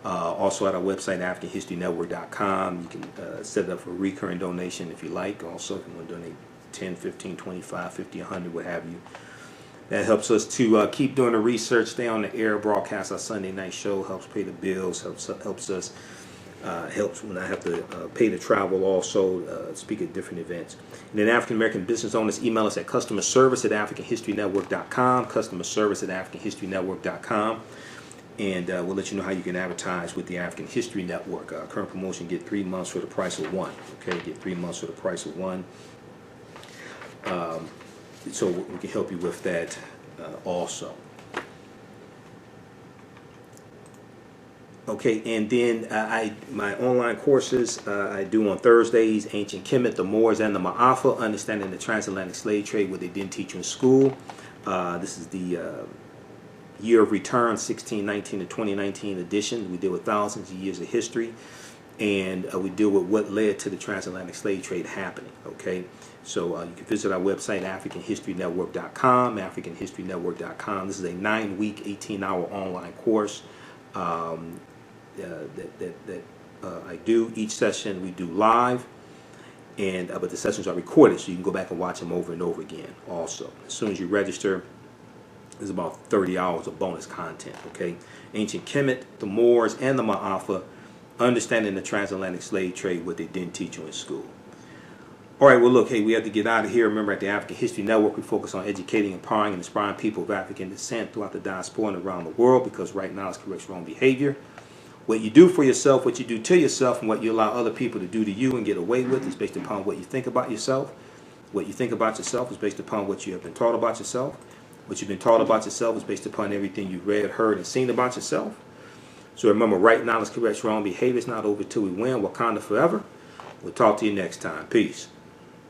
Also at our website, AfricanHistoryNetwork.com. You can set it up for a recurring donation if you like. Also, if you want to donate 10, 15, 25, 50, 100, what have you. That helps us to keep doing the research, stay on the air, broadcast our Sunday night show, helps pay the bills, helps us, helps when I have to pay the travel also, speak at different events. And then African American business owners, email us at customerservice@AfricanHistoryNetwork.com, customerservice@AfricanHistoryNetwork.com. And we'll let you know how you can advertise with the African History Network. Current promotion, get 3 months for the price of one. Okay, get 3 months for the price of one. So we can help you with that also. Okay, and then my online courses I do on Thursdays: Ancient Kemet, the Moors, and the Ma'afa, Understanding the Transatlantic Slave Trade, what they didn't teach you in school. This is the Year of Return, 1619 to 2019 edition. We deal with thousands of years of history, and we deal with what led to the transatlantic slave trade happening. Okay, so you can visit our website, AfricanHistoryNetwork.com, AfricanHistoryNetwork.com. This is a 9-week, 18-hour online course that I do. Each session we do live, and but the sessions are recorded, so you can go back and watch them over and over again. Also, as soon as you register, there's about 30 hours of bonus content. Okay, Ancient Kemet, the Moors, and the Ma'afa, understanding the transatlantic slave trade, what they didn't teach you in school. All right, well, look, hey, we have to get out of here. Remember, at the African History Network, we focus on educating, empowering, and inspiring people of African descent throughout the diaspora and around the world, because right now it's correct wrong behavior. What you do for yourself, what you do to yourself, and what you allow other people to do to you and get away with is based upon what you think about yourself. What you think about yourself is based upon what you have been taught about yourself. What you've been taught about yourself is based upon everything you've read, heard, and seen about yourself. So remember, right now is correct wrong behavior. It's not over till we win. Wakanda forever. We'll talk to you next time. Peace.